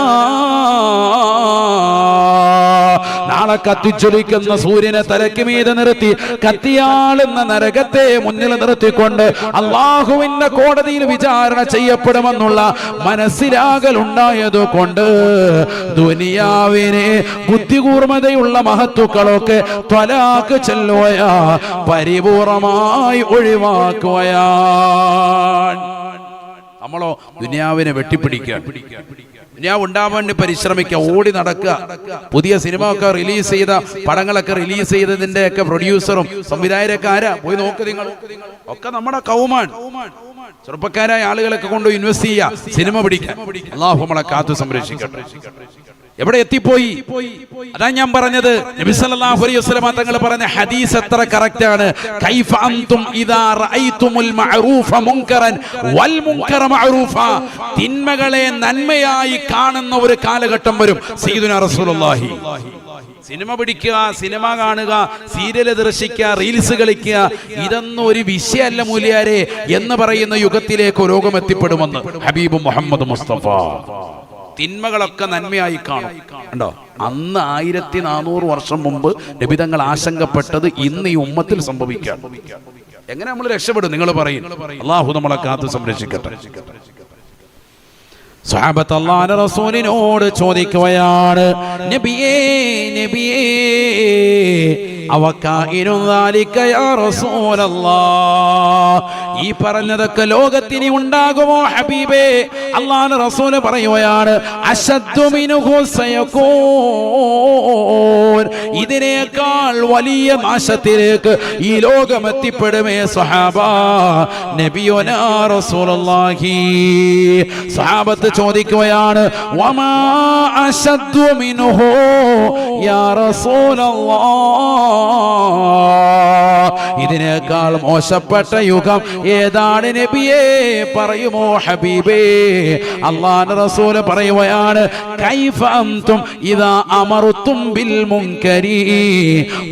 നാളെ കത്തിച്ചൊലിക്കുന്ന സൂര്യനെ തലയ്ക്ക് മീതെ നിർത്തി കത്തിയാളുന്ന നരകത്തെ മുന്നിൽ നിർത്തിക്കൊണ്ട് അള്ളാഹുവിന്റെ കോടതിയിൽ വിചാരണ ചെയ്യപ്പെടുമെന്നുള്ള മനസ്സിലാകലുണ്ടായതുകൊണ്ട് ദുനിയാവിനെ ബുദ്ധികൂർമ്മതയുള്ള മഹത്തുക്കളൊക്കെ ത്വലാക്ക് ചെല്ലുകയാ, പരിപൂർണമായി ഒഴിവാക്കുകയാണ്. നമ്മളോ ദുനിയാവിനെ വെട്ടിപ്പിടിക്കാൻ, ദുനിയാവ് ഉണ്ടാവാൻ വേണ്ടി പരിശ്രമിക്കുക, ഓടി നടക്കുക. പുതിയ സിനിമ ഒക്കെ റിലീസ് ചെയ്ത, പടങ്ങളൊക്കെ റിലീസ് ചെയ്തതിന്റെ ഒക്കെ പ്രൊഡ്യൂസറും സംവിധായകരൊക്കെ ആരാ? പോയി നോക്ക് നിങ്ങൾ. ഒക്കെ നമ്മുടെ കൗമാണ്. ചെറുപ്പക്കാരായ ആളുകളൊക്കെ കൊണ്ട് ഇൻവെസ്റ്റ് ചെയ്യുക, സിനിമ പിടിക്കാൻ. അല്ലാഹു നമ്മളെ കാത്തു സംരക്ഷിക്കട്ടെ. എവിടെ എത്തിപ്പോയി? അതാ ഞാൻ പറഞ്ഞത്. നബി സല്ലല്ലാഹു അലൈഹി വസല്ലം തങ്ങൾ പറഞ്ഞ ഹദീസ് എത്ര കറക്റ്റ് ആണ്. കൈഫ അൻതും ഇദാ റഅയ്തുമുൽ മഅറൂഫ മുൻകറൻ വൽ മുൻകറ മഅറൂഫ. തിന്മകളെ നന്മയായി കാണുന്ന ഒരു കാലഘട്ടം വരും. സയ്യിദുനാ റസൂലുള്ളാഹി. സിനിമ പിടിക്കുക, സിനിമ കാണുക, സീരിയൽ ദർശിക്കുക, റീൽസ് കളിക്കുക, ഇതൊന്നും ഒരു വിഷയമല്ല മൂല്യാരെ എന്ന് പറയുന്ന യുഗത്തിലേക്ക് ലോകം എത്തിപ്പെടുമെന്ന് ഹബീബ് മുഹമ്മദ് മുസ്തഫ. തിന്മകളൊക്കെ നന്മയായി കാണും. കണ്ടോ? അന്ന് 1400 വർഷം മുമ്പ് നബിതങ്ങൾ ആശങ്കപ്പെട്ടത് ഇന്ന് ഈ ഉമ്മത്തിൽ സംഭവിക്കാം. എങ്ങനെ നമ്മൾ രക്ഷപ്പെടും? നിങ്ങൾ പറയും. അല്ലാഹു നമ്മളെ കാത്തു സംരക്ഷിക്കട്ടെ. സ്വഹാബത്ത് അല്ലാഹുവിന്റെ റസൂലിനോട് ചോദിക്കുകയാണ്, നബിയേ നബിയേ അവകാഇനു ദാലിക യാ റസൂലല്ലാഹ്. ഈ പറഞ്ഞതൊക്കെ ലോകത്തിന് ഉണ്ടാകുമോ ഹബീബേ? അല്ലാഹുവിന്റെ റസൂൽ പറയുകയാണ്, അശദ്ദു മിൻഹു സയകൂൻ. ഇതിനേക്കാൾ വലിയ നാശത്തിലേക്ക് ഈ ലോകം എത്തിപ്പെടുമേ സ്വഹാബ. നബിയുനാ റസൂലുള്ളാഹി. സ്വഹാബത്ത് ചോദിക്കുകയാണ്, വമാ അശദ്ദു മിൻഹു യാ റസൂലല്ലാഹ്. ഇതിനേക്കാൾ മോശപ്പെട്ട യുഗം ഏതാണ് നബിയേ? പറയുമോ ഹബീബേ? അല്ലാഹുവിന്റെ റസൂൽ പറയുകയാണ്, കൈഫ അൻതും ഇദാ അമർതും ബിൽ മുൻകരി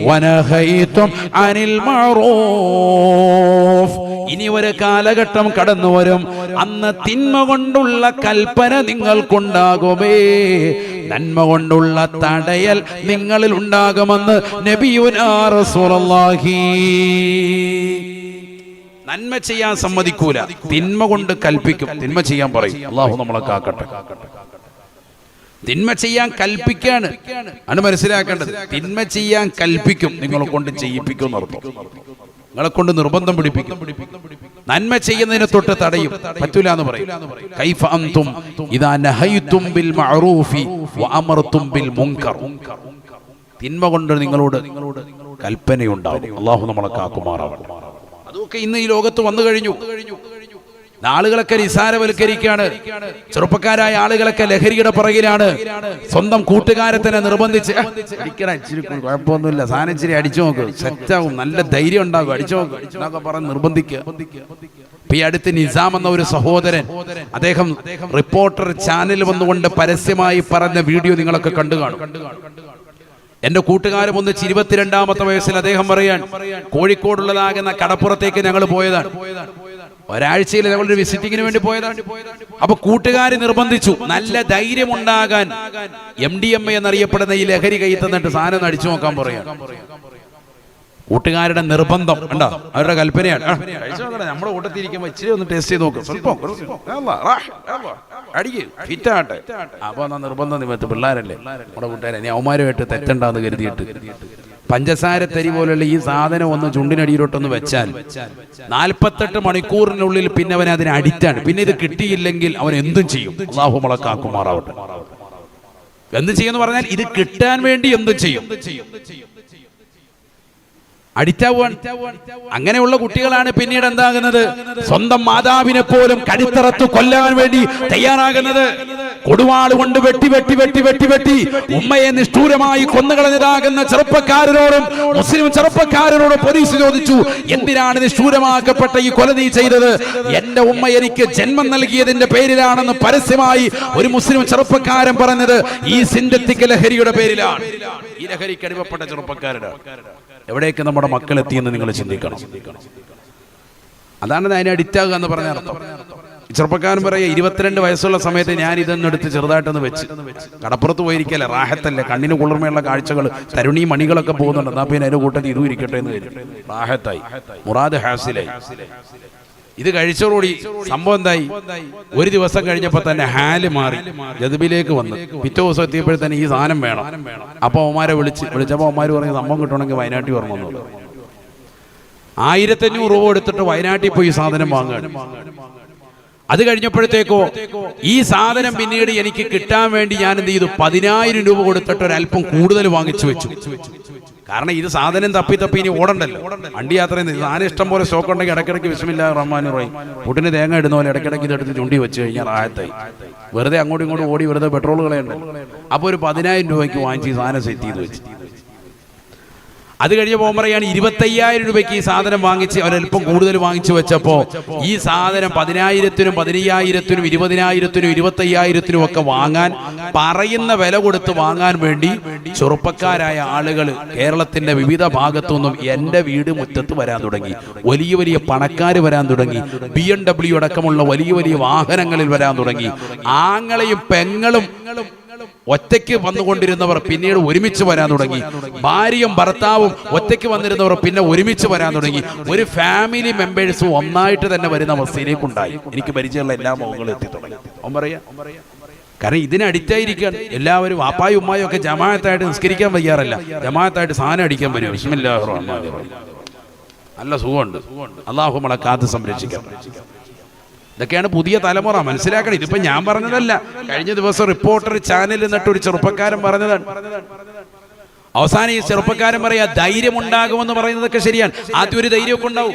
വനഹൈതും അനിൽ മഅറൂഫ്. ഇനി ഒരു കാലഘട്ടം കടന്നു വരും, അന്ന് തിന്മ കൊണ്ടുള്ള കൽപ്പന നിങ്ങൾക്കുണ്ടാകുമേ, നന്മ കൊണ്ടുള്ള തടയൽ നിങ്ങളിൽ ഉണ്ടാകുമെന്ന് നബിയുനാ റസൂലുള്ളാഹി. നന്മ ചെയ്യാൻ സമ്മതിക്കൂല, തിന്മ കൊണ്ട് കൽപ്പിക്കും, തിന്മ ചെയ്യാൻ പറയും. അല്ലാഹു നമ്മളെ കാക്കട്ടെ. തിന്മ ചെയ്യാൻ കൽപ്പിക്കാണ് ആണ് മനസ്സിലാക്കേണ്ടത്. തിന്മ ചെയ്യാൻ കൽപ്പിക്കും, നിങ്ങളെ കൊണ്ട് ചെയ്യിപ്പിക്കും എന്നർത്ഥം. നിങ്ങളെ കൊണ്ട് നിർബന്ധം പിടിപ്പിക്കും. നന്മ ചെയ്യുന്നതിനെ തൊട്ട് തടയും, പറ്റൂല എന്ന് പറയും. കൈഫ അൻതും ഇദാ നഹൈതും ബിൽ മഅറൂഫി വഅമർതും ബിൽ മുൻകർ. തിന്മ കൊണ്ട് നിങ്ങളോട് കൽപ്പനയുണ്ടാകും. അല്ലാഹു നമ്മളെ കാക്കുമാറാവട്ടെ. അതൊക്കെ ഇന്ന് ഈ ലോകത്ത് വന്നു കഴിഞ്ഞു. ആളുകളൊക്കെ നിസാരവൽക്കരിക്കാണ്. ചെറുപ്പക്കാരായ ആളുകളൊക്കെ ലഹരിയുടെ പുറകിലാണ്. സ്വന്തം കൂട്ടുകാരെ തന്നെ നിർബന്ധിച്ച് കുഴപ്പമൊന്നുമില്ല, സാധനം ഇച്ചിരി അടിച്ചു നോക്ക്, സെറ്റാവും, നല്ല ധൈര്യം ഉണ്ടാകും, അടിച്ചു നോക്ക് എന്നൊക്കെ പറഞ്ഞ് നിർബന്ധിക്കുക. ഈ അടുത്ത് നിസാം എന്ന ഒരു സഹോദരൻ, അദ്ദേഹം റിപ്പോർട്ടർ ചാനൽ വന്നുകൊണ്ട് പരസ്യമായി പറഞ്ഞ വീഡിയോ നിങ്ങളൊക്കെ കണ്ടു കാണും. എന്റെ കൂട്ടുകാരും ഒന്നിച്ച് 22-ാമത്തെ വയസ്സിൽ അദ്ദേഹം പറയാൻ, കോഴിക്കോടുള്ളതാകുന്ന കടപ്പുറത്തേക്ക് ഞങ്ങൾ പോയതാണ്. ഒരാഴ്ചയിൽ ഞങ്ങളൊരു വിസിറ്റിങ്ങിന് വേണ്ടി പോയതാണ്. അപ്പൊ കൂട്ടുകാർ നിർബന്ധിച്ചു, നല്ല ധൈര്യമുണ്ടാകാൻ MDMA എന്നറിയപ്പെടുന്ന ഈ ലഹരി കൈ തന്നിട്ട് സാധനം അടിച്ചു നോക്കാൻ പറയാം. കൂട്ടുകാരുടെ നിർബന്ധം ഉണ്ടോ, അവരുടെ കൽപ്പനയാണ്. നമ്മുടെ കൂട്ടത്തിരിക്കുമ്പോ ഇച്ചിരി ഒന്ന് ടേസ്റ്റ് ചെയ്ത് നോക്കും, സ്വല്പം അടിക്ക് ഫിറ്റാട്ടെ. അപ്പൊ എന്നാ നിർബന്ധം നിമിത്ത് പിള്ളേരല്ലേ നമ്മുടെ കൂട്ടുകാരെ, ഇനി അവന്മാരുമായിട്ട് തെറ്റണ്ടാന്ന് കരുതിയിട്ട് പഞ്ചസാര തരി പോലുള്ള ഈ സാധനം ഒന്ന് ചുണ്ടിനടിയിലോട്ടൊന്ന് വെച്ചാൽ 48 മണിക്കൂറിനുള്ളിൽ പിന്നെ അവൻ അതിന് അഡിക്റ്റാണ്. പിന്നെ ഇത് കിട്ടിയില്ലെങ്കിൽ അവൻ എന്തും ചെയ്യും. അല്ലാഹു നമ്മളെ കാക്കുമാറാവട്ടെ. എന്ത് ചെയ്യുമെന്ന് പറഞ്ഞാൽ ഇത് കിട്ടാൻ വേണ്ടി എന്തും ചെയ്യും, അഡിക്റ്റാവുകയാണ്. അങ്ങനെയുള്ള കുട്ടികളാണ് പിന്നീട് എന്താകുന്നത്, സ്വന്തം മാതാവിനെ പോലും കടിത്തറത്ത് കൊല്ലാൻ വേണ്ടി തയ്യാറാകുന്നത്. കൊടുവാൾ കൊണ്ട് വെട്ടി വെട്ടി വെട്ടി വെട്ടി വെട്ടി ഉമ്മയെ നിഷ്ഠൂരമായി കൊന്നുകളഞ്ഞതാകുന്ന ചെറുപ്പക്കാരനോടും മുസ്ലിം ചെറുപ്പക്കാരനോടും പോലീസ് ചോദിച്ചു, എന്തിനാണ് നിഷ്ഠൂരമാക്കപ്പെട്ട ഈ കൊല നീ ചെയ്തത്? എന്റെ ഉമ്മ എനിക്ക് ജന്മം നൽകിയതിന്റെ പേരിലാണെന്ന് പരസ്യമായി ഒരു മുസ്ലിം ചെറുപ്പക്കാരൻ പറഞ്ഞത് ഈ സിന്തറ്റിക് ലഹരിയുടെ പേരിലാണ്. ഈ ലഹരിക്ക് അടിമപ്പെട്ട ചെറുപ്പക്കാരുടെ എവിടേക്ക് നമ്മുടെ മക്കൾ എത്തിയെന്ന് നിങ്ങൾ ചിന്തിക്കണം. അതാണ് അതിനെ അഡിക്റ്റാകുക എന്ന് പറഞ്ഞ അർത്ഥം. ചെറുപ്പക്കാരൻ പറയാ, 22 വയസ്സുള്ള സമയത്ത് ഞാൻ ഇതൊന്നെടുത്ത് ചെറുതായിട്ടൊന്ന് വെച്ച് കടപ്പുറത്ത് പോയിരിക്കല്ലേ, റാഹത്തല്ലേ, കണ്ണിന് കുളിർമയുള്ള കാഴ്ചകൾ, തരുണി മണികളൊക്കെ പോകുന്നുണ്ട്, എന്നാ പിന്നെ അതിന്റെ കൂട്ടത്തിൽ ഇതും ഇരിക്കട്ടെ എന്ന് വരും. റാഹത്തായി, മുറാദ് ഹാസിലായി. ഇത് കഴിച്ചതോടുകൂടി സംഭവം എന്തായി, ഒരു ദിവസം കഴിഞ്ഞപ്പോ തന്നെ ഹാല് മാറി, ജദ്ബിലേക്ക് വന്ന് പിറ്റേ ദിവസം എത്തിയപ്പോഴത്തന്നെ ഈ സാധനം വേണം. അപ്പൊ അവന്മാരെ വിളിച്ചപ്പോ അവന്മാര് പറഞ്ഞ് സംഭവം കിട്ടണമെങ്കിൽ വയനാട്ടിൽ വരണമെന്നുള്ളൂ. 1500 രൂപ എടുത്തിട്ട് വയനാട്ടിൽ പോയി ഈ സാധനം വാങ്ങുകയാണ്. അത് കഴിഞ്ഞപ്പോഴത്തേക്കോ ഈ സാധനം പിന്നീട് എനിക്ക് കിട്ടാൻ വേണ്ടി ഞാൻ എന്ത് ചെയ്തു, 10,000 രൂപ കൊടുത്തിട്ട് ഒരല്പം കൂടുതൽ വാങ്ങിച്ചു വെച്ചു. കാരണം ഇത് സാധനം തപ്പി ഇനി ഓടണ്ടല്ലോ, വണ്ടി യാത്ര സാധനം ഇഷ്ടം പോലെ സ്റ്റോക്ക് ഉണ്ടെങ്കിൽ ഇടയ്ക്കിടയ്ക്ക് ബിസ്മില്ലാഹിർ റഹ്മാനിർ റഹീം പുട്ടിന് തേങ്ങ ഇടുന്ന പോലെ ഇടയ്ക്കിടയ്ക്ക് ഇതെടുത്ത് ചുണ്ടി വെച്ച് കഴിഞ്ഞാൽ റാഹത്തായി. വെറുതെ അങ്ങോട്ടും ഇങ്ങോട്ടും ഓടി വെറുതെ പെട്രോൾ കളയണ്ടല്ലോ. അപ്പോൾ ഒരു 10,000 രൂപയ്ക്ക് വാങ്ങിച്ച് ഈ സാധനം സെറ്റ് ചെയ്ത് വെച്ച്. അത് കഴിഞ്ഞ പോകുമ്പോൾ പറയാണ് 25,000 രൂപയ്ക്ക് ഈ സാധനം വാങ്ങിച്ച് അവരല്പം കൂടുതൽ വാങ്ങിച്ചു വെച്ചപ്പോ ഈ സാധനം 10,000-നും 15,000-നും 20,000-നും 25,000-നും ഒക്കെ വാങ്ങാൻ പറയുന്ന വില കൊടുത്ത് വാങ്ങാൻ വേണ്ടി ചെറുപ്പക്കാരായ ആളുകൾ കേരളത്തിന്റെ വിവിധ ഭാഗത്തുനിന്നും എന്റെ വീട് മുറ്റത്ത് വരാൻ തുടങ്ങി. വലിയ വലിയ പണക്കാർ വരാൻ തുടങ്ങി. BMW അടക്കമുള്ള വലിയ വലിയ വാഹനങ്ങളിൽ വരാൻ തുടങ്ങി. ആങ്ങളെയും പെങ്ങളും ഒറ്റയ്ക്ക് വന്നുകൊണ്ടിരുന്നവർ പിന്നീട് ഒരുമിച്ച് വരാൻ തുടങ്ങി. ഭാര്യയും ഭർത്താവും ഒറ്റയ്ക്ക് വന്നിരുന്നവർ പിന്നെ ഒരുമിച്ച് വരാൻ തുടങ്ങി. ഒരു ഫാമിലി മെമ്പേഴ്സും ഒന്നായിട്ട് തന്നെ വരുന്ന അവസ്ഥയിലേക്കുണ്ടായി. എനിക്ക് പരിചയമുള്ള എല്ലാ മുഖങ്ങളും എത്തി തുടങ്ങി. അവൻ പറയാ, കാരണം ഇതിന് അഡിക്റ്റായിരിക്കുകയാണ് എല്ലാവരും. വാപ്പായും ഉമ്മായും ഒക്കെ ജമാഅത്തായിട്ട് നിസ്കരിക്കാൻ വയ്യാറല്ല, ജമാഅത്തായിട്ട് സാധനം അടിക്കാൻ വരും. ബിസ്മില്ലാഹിർ റഹ്മാനിർ റഹീം. നല്ല സുഖമുണ്ട്. അല്ലാഹു നമ്മളെ കാത്ത് സംരക്ഷിക്കാം. ഇതൊക്കെയാണ് പുതിയ തലമുറ, മനസ്സിലാക്കണം. ഇതിപ്പോ ഞാൻ പറഞ്ഞതല്ല, കഴിഞ്ഞ ദിവസം റിപ്പോർട്ടർ ചാനലിൽ നിന്നിട്ട് ഒരു ചെറുപ്പക്കാരൻ പറഞ്ഞതാണ്. അവസാനം ഈ ചെറുപ്പക്കാരൻ പറയാ, ധൈര്യം ഉണ്ടാകുമെന്ന് പറയുന്നതൊക്കെ ശരിയാണ്. ആദ്യം ഒരു ധൈര്യമൊക്കെ ഉണ്ടാവും,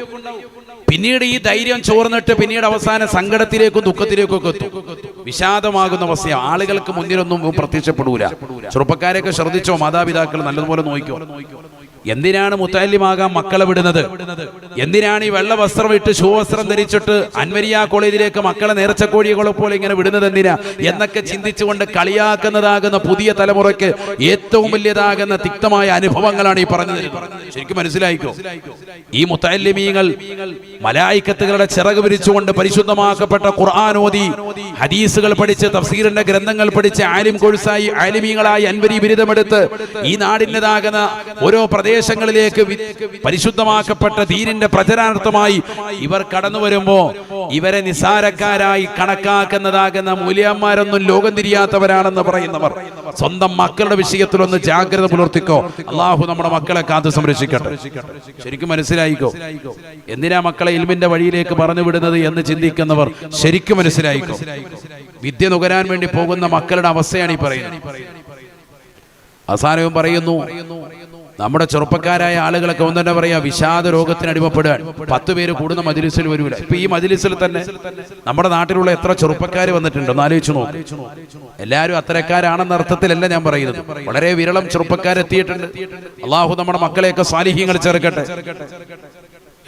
പിന്നീട് ഈ ധൈര്യം ചോർന്നിട്ട് പിന്നീട് അവസാനം സങ്കടത്തിലേക്കും ദുഃഖത്തിലേക്കും ഒക്കെ എത്തും. വിഷാദമാകുന്ന അവസ്ഥ ആളുകൾക്ക് മുന്നിലൊന്നും പ്രത്യക്ഷപ്പെടൂല. ചെറുപ്പക്കാരെയൊക്കെ ശ്രദ്ധിച്ചോ, മാതാപിതാക്കൾ നല്ലതുപോലെ നോക്കിക്കോ. എന്തിനാണ് മുത്തല്ലിമാകാൻ മക്കളെ വിടുന്നത്? എന്തിനാണ് ഈ വെള്ള വസ്ത്രം ഇട്ട് ഷൂ വസ്ത്രം ധരിച്ചിട്ട് അൻവരിയ കോളേജിലേക്ക് മക്കളെ നേർച്ചക്കോഴികളെ പോലെ ഇങ്ങനെ വിടുന്നത് എന്തിനാ എന്നൊക്കെ ചിന്തിച്ചുകൊണ്ട് കളിയാക്കുന്നതാകുന്ന പുതിയ തലമുറയ്ക്ക് ഏറ്റവും വലിയതാകുന്ന തിക്തമായ അനുഭവങ്ങളാണ് ഈ പറഞ്ഞത്. ശരിക്കും മനസ്സിലായിക്കോ? ഈ മുത്തല്ലിമീങ്ങൾ മലായിക്കത്തുകളുടെ ചിറക് വിരിച്ചുകൊണ്ട് പരിശുദ്ധമാക്കപ്പെട്ട ഖുർആൻ ഓതി, ഹദീസുകൾ പഠിച്ച്, തഫ്സീറിന്റെ ഗ്രന്ഥങ്ങൾ പഠിച്ച്, ആലിം കോഴ്സായി ആലിമീങ്ങളായി അൻവരി ബിരുദമെടുത്ത് ഈ നാടിൻ്റെതാകുന്ന ഓരോ പ്രദേശങ്ങളിലേക്ക് പരിശുദ്ധമാക്കപ്പെട്ട ദീനിന്റെ പ്രചരണാർത്ഥമായി ഇവർ കടന്നു വരുമ്പോ ഇവരെ നിസാരക്കാരായി കണക്കാക്കുന്നതാകുന്ന മൂല്യന്മാരൊന്നും ലോകം തിരിയാത്തവരാണെന്ന് പറയുന്നവർ സ്വന്തം മക്കളുടെ വിഷയത്തിലൊന്ന് ജാഗ്രത പുലർത്തിക്കോ. അള്ളാഹു നമ്മുടെ മക്കളെ കാത്തു സംരക്ഷിക്കട്ടെ. ശരിക്കും മനസ്സിലായിക്കോ? എന്തിനാ മക്കളെ ഇൽമിന്റെ വഴിയിലേക്ക് പറഞ്ഞു വിടുന്നത് എന്ന് ചിന്തിക്കുന്നവർ ശരിക്കും മനസ്സിലായിക്കോ? വിദ്യ നുകരാൻ വേണ്ടി പോകുന്ന മക്കളുടെ അവസ്ഥയാണ് ഈ പറയുന്നത്. അവസാനവും പറയുന്നു, നമ്മുടെ ചെറുപ്പക്കാരായ ആളുകളൊക്കെ ഒന്ന് തന്നെ പറയാ, വിഷാദ രോഗത്തിന് അടിമപ്പെടാൻ 10 പേര് കൂടുന്ന മജ്‌ലിസിൽ വരൂല. ഇപ്പൊ ഈ മജ്‌ലിസിൽ തന്നെ നമ്മുടെ നാട്ടിലുള്ള എത്ര ചെറുപ്പക്കാർ വന്നിട്ടുണ്ട് ഒന്ന് ആലോചിച്ചു നോക്ക്. എല്ലാവരും അത്തരക്കാരാണെന്ന അർത്ഥത്തിലല്ല ഞാൻ പറയുന്നത്. വളരെ വിരളം ചെറുപ്പക്കാരെത്തിയിട്ടുണ്ട്. അള്ളാഹു നമ്മുടെ മക്കളെയൊക്കെ സാലിഹ്യങ്ങൾ ചേർക്കട്ടെ.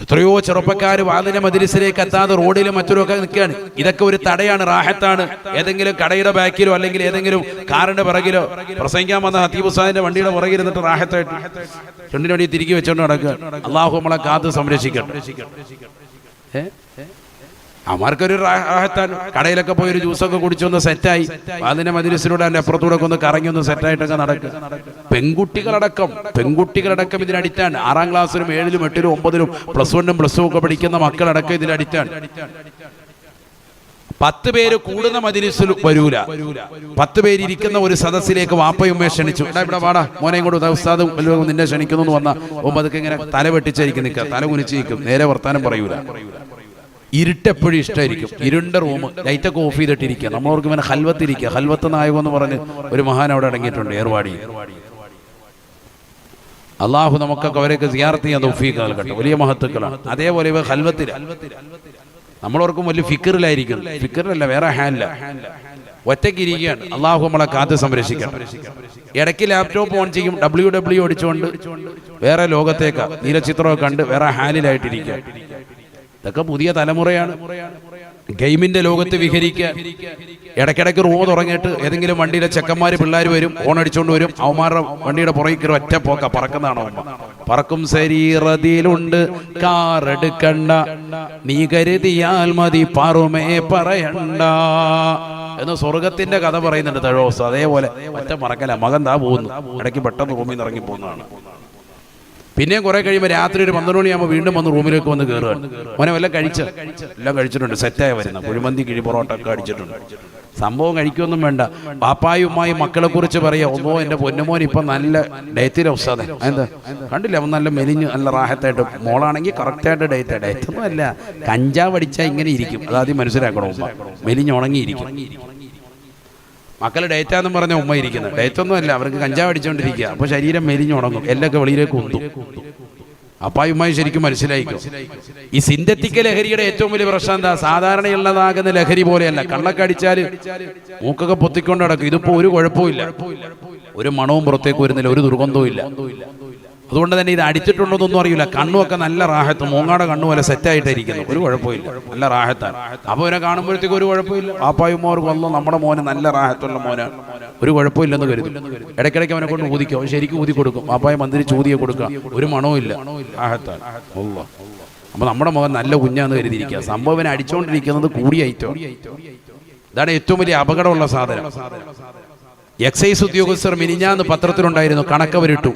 എത്രയോ ചെറുപ്പക്കാർ വാദിന മജ്‌ലിസിലേക്ക് എത്താതെ റോഡിലും മറ്റൊരുമൊക്കെ നിൽക്കുകയാണ്. ഇതൊക്കെ ഒരു തടയാണ്, റാഹത്താണ്. ഏതെങ്കിലും കടയുടെ ബാക്കിലോ അല്ലെങ്കിൽ ഏതെങ്കിലും കാറിന്റെ പിറകിലോ പ്രസംഗിക്കാൻ വന്ന ഹത്തീബ് ഉസ്താദിന്റെ വണ്ടിയുടെ പുറകിൽ ഇരുന്നിട്ട് റാഹത്തായിട്ട് ചുണ്ടിന് വണ്ടി തിരികെ വെച്ചോണ്ട് നടക്കുക. അള്ളാഹു നമ്മളെ കാത്ത് സംരക്ഷിക്കട്ടെ. അമാർക്കൊരു റാഹത്താണ്. കടയിലൊക്കെ പോയി ഒരു ജ്യൂസൊക്കെ കുടിച്ചൊന്ന് സെറ്റായി അതിന്റെ മജ്‌ലിസിലൂടെ അതിന്റെ അപ്പുറത്തൂടെ ഒന്ന് കറങ്ങി ഒന്ന് സെറ്റായിട്ടൊക്കെ നടക്കുക. പെൺകുട്ടികളടക്കം ഇതിന് അഡിക്റ്റാണ്. 6ാം ക്ലാസ്സിലും 7ലും 8ലും 9ലും +1ഉം +2 ഒക്കെ പഠിക്കുന്ന മക്കളടക്കം ഇതിന് അഡിക്റ്റാണ്. 10 പേര് കൂടുന്ന മജ്‌ലിസിൽ വരൂല. 10 പേര് ഇരിക്കുന്ന ഒരു സദസ്സിലേക്ക് വാപ്പയും ക്ഷണിച്ചു. ഇവിടെ വാടാ മോനെ ഇങ്ങോട്ട്, ഉസ്താദും നിന്നെ ക്ഷണിക്കുന്നു വന്ന അതൊക്കെ ഇങ്ങനെ തല വെട്ടിച്ചായിരിക്കും നിൽക്കുക, തല കുനിച്ചിരിക്കും, നേരെ വർത്താനം പറയൂല. ഇരുട്ടെപ്പോഴും ഇഷ്ടമായിരിക്കും. ഇരുണ്ട റൂം, ലൈറ്റൊക്കെ ഓഫ് ചെയ്തിട്ടിരിക്കുക. നമ്മളോർക്ക് ഇങ്ങനെ ഹൽവത്തിരിക്കുക. ഹൽവത്ത് നായകം എന്ന് പറഞ്ഞ് ഒരു മഹാൻ അവിടെ അടങ്ങിയിട്ടുണ്ട് ഏർവാടി. അള്ളാഹു നമുക്കൊക്കെ അവരെയൊക്കെ സിയാറത്ത് ചെയ്യാൻ തൗഫീഖ് നൽകട്ടെ. വലിയ മഹത്തുക്കളാണ്. അതേപോലെ ഇവ ഹൽവത്തില. നമ്മളോർക്കും വലിയ ഫിക്കറിലായിരിക്കും. ഫിക്കറിലല്ല, വേറെ ഹാലില്ല, ഒറ്റയ്ക്ക് ഇരിക്കുകയാണ്. അള്ളാഹു നമ്മളെ കാത്ത് സംരക്ഷിക്കണം. ഇടയ്ക്ക് ലാപ്ടോപ്പ് ഓൺ ചെയ്യും, WWE ഓടിച്ചുകൊണ്ട് വേറെ ലോകത്തേക്കാ നീലചിത്രമൊക്കെ കണ്ട് വേറെ ഹാലിലായിട്ടിരിക്കുക. ഇതൊക്കെ പുതിയ തലമുറയാണ്. ഗെയിമിന്റെ ലോകത്ത് വിഹരിക്കുക. ഇടയ്ക്കിടയ്ക്ക് റൂം തുറങ്ങിയിട്ട് ഏതെങ്കിലും വണ്ടിയിലെ ചെക്കന്മാര് പിള്ളേർ വരും, ഓൺ അടിച്ചുകൊണ്ട് വരും. അവന്മാരുടെ വണ്ടിയുടെ പുറകെ കയറി ഒറ്റ പോക്ക പറക്കുന്നതാണോ? പറക്കും ശരീരത്തിലുണ്ട് കാറെടുക്കണ്ട, നീ കരുതിയാൽ മതി പാറുമേ പറയണ്ട എന്ന് സ്വർഗത്തിന്റെ കഥ പറയുന്നുണ്ട് തഴോസ്. അതേപോലെ ഒറ്റ പറക്കല. മകൻ താ പോകുന്നു, ഇടയ്ക്ക് പെട്ടെന്ന് റൂമിൽ നിന്ന് ഇറങ്ങി പോകുന്നതാണ്. പിന്നെയും കുറെ കഴിയുമ്പോൾ രാത്രി ഒരു 12 മണിയാകുമ്പോൾ വീണ്ടും വന്ന് റൂമിലേക്ക് വന്ന് കയറുകയാണ്. മോനെ വല്ല എല്ലാം കഴിച്ചിട്ടുണ്ട്, സെറ്റായി വരുന്ന കുഴിമന്തി കിഴി പൊറോട്ട ഒക്കെ അടിച്ചിട്ടുണ്ട്. സംഭവം കഴിക്കൊന്നും വേണ്ട. പാപ്പായും ഉമ്മായും മക്കളെ കുറിച്ച് പറയാ, ഒന്നോ എന്റെ പൊന്നുമോൻ ഇപ്പൊ നല്ല ഡേറ്റിലെ ഉസ്താദ്. എന്താ കണ്ടില്ല, അവൻ നല്ല മെലിഞ്ഞ് നല്ല റാഹത്തായിട്ട്. മോളാണെങ്കിൽ കറക്റ്റായിട്ട് ഡേറ്റ് ഒന്നും അല്ല, കഞ്ചാവ് അടിച്ചാൽ ഇങ്ങനെ ഇരിക്കും. അതാദ്യം മനസ്സിലാക്കണം. ഉമ്മ മെലിഞ്ഞുണങ്ങിയിരിക്കും. മക്കൾ ഡേറ്റാന്നും പറഞ്ഞ ഉമ്മ ഇരിക്കുന്നത്. ഡേറ്റൊന്നും അല്ല, അവർക്ക് കഞ്ചാവ് അടിച്ചുകൊണ്ടിരിക്കുക. അപ്പൊ ശരീരം മെലിഞ്ഞുണങ്ങും, എല്ലൊക്കെ വെളിയിലേക്ക് ഉന്തും. അപ്പായുമായി ശരിക്കും മനസ്സിലായിക്കും. ഈ സിന്തറ്റിക് ലഹരിയുടെ ഏറ്റവും വലിയ പ്രശ്നം എന്താ? സാധാരണയുള്ളതാകുന്ന ലഹരി പോലെയല്ല. കള്ളൊക്കെ അടിച്ചാൽ മൂക്കൊക്കെ പൊത്തിക്കൊണ്ട് നടക്കും. ഇതിപ്പോ ഒരു കുഴപ്പമില്ല, ഒരു മണവും പുറത്തേക്ക് വരുന്നില്ല, ഒരു ദുർഗന്ധവും ഇല്ല. അതുകൊണ്ട് തന്നെ ഇത് അടിച്ചിട്ടുണ്ടോന്നൊന്നും അറിയില്ല. കണ്ണുമൊക്കെ നല്ല റാഹത്ത്, മൂങ്ങാടെ കണ്ണു പോലെ സെറ്റായിട്ടിരിക്കുന്നു, ഒരു കുഴപ്പമില്ല, നല്ല റാഹത്താണ്. അപ്പൊ അവനെ കാണുമ്പോഴത്തേക്ക് ഒരു കുഴപ്പമില്ല. പാപ്പായുമാർക്ക് വന്നു നമ്മുടെ മോന് നല്ല റാഹത്തുള്ള മോനാണ്, ഒരു കുഴപ്പമില്ലെന്ന് കരുതും. ഇടയ്ക്കിടയ്ക്ക് അവനെ കൊണ്ട് ഊതിക്കും, അവൻ ശരിക്കും ഊതി കൊടുക്കും. പാപ്പായ മന്ത്രി ചൂതിയെ കൊടുക്കുക, ഒരു മണവും ഇല്ല, റാഹത്താണ്. അപ്പൊ നമ്മുടെ മകൻ നല്ല കുഞ്ഞാന്ന് കരുതിയിരിക്കുക. സംഭവം ഇവനെ അടിച്ചുകൊണ്ടിരിക്കുന്നത് കൂടിയ ഐറ്റം. ഇതാണ് ഏറ്റവും വലിയ അപകടമുള്ള സാധനം. എക്സൈസ് ഉദ്യോഗസ്ഥർ മിനിഞ്ഞാന്ന് പത്രത്തിലുണ്ടായിരുന്നു, കണക്കവരിട്ടു.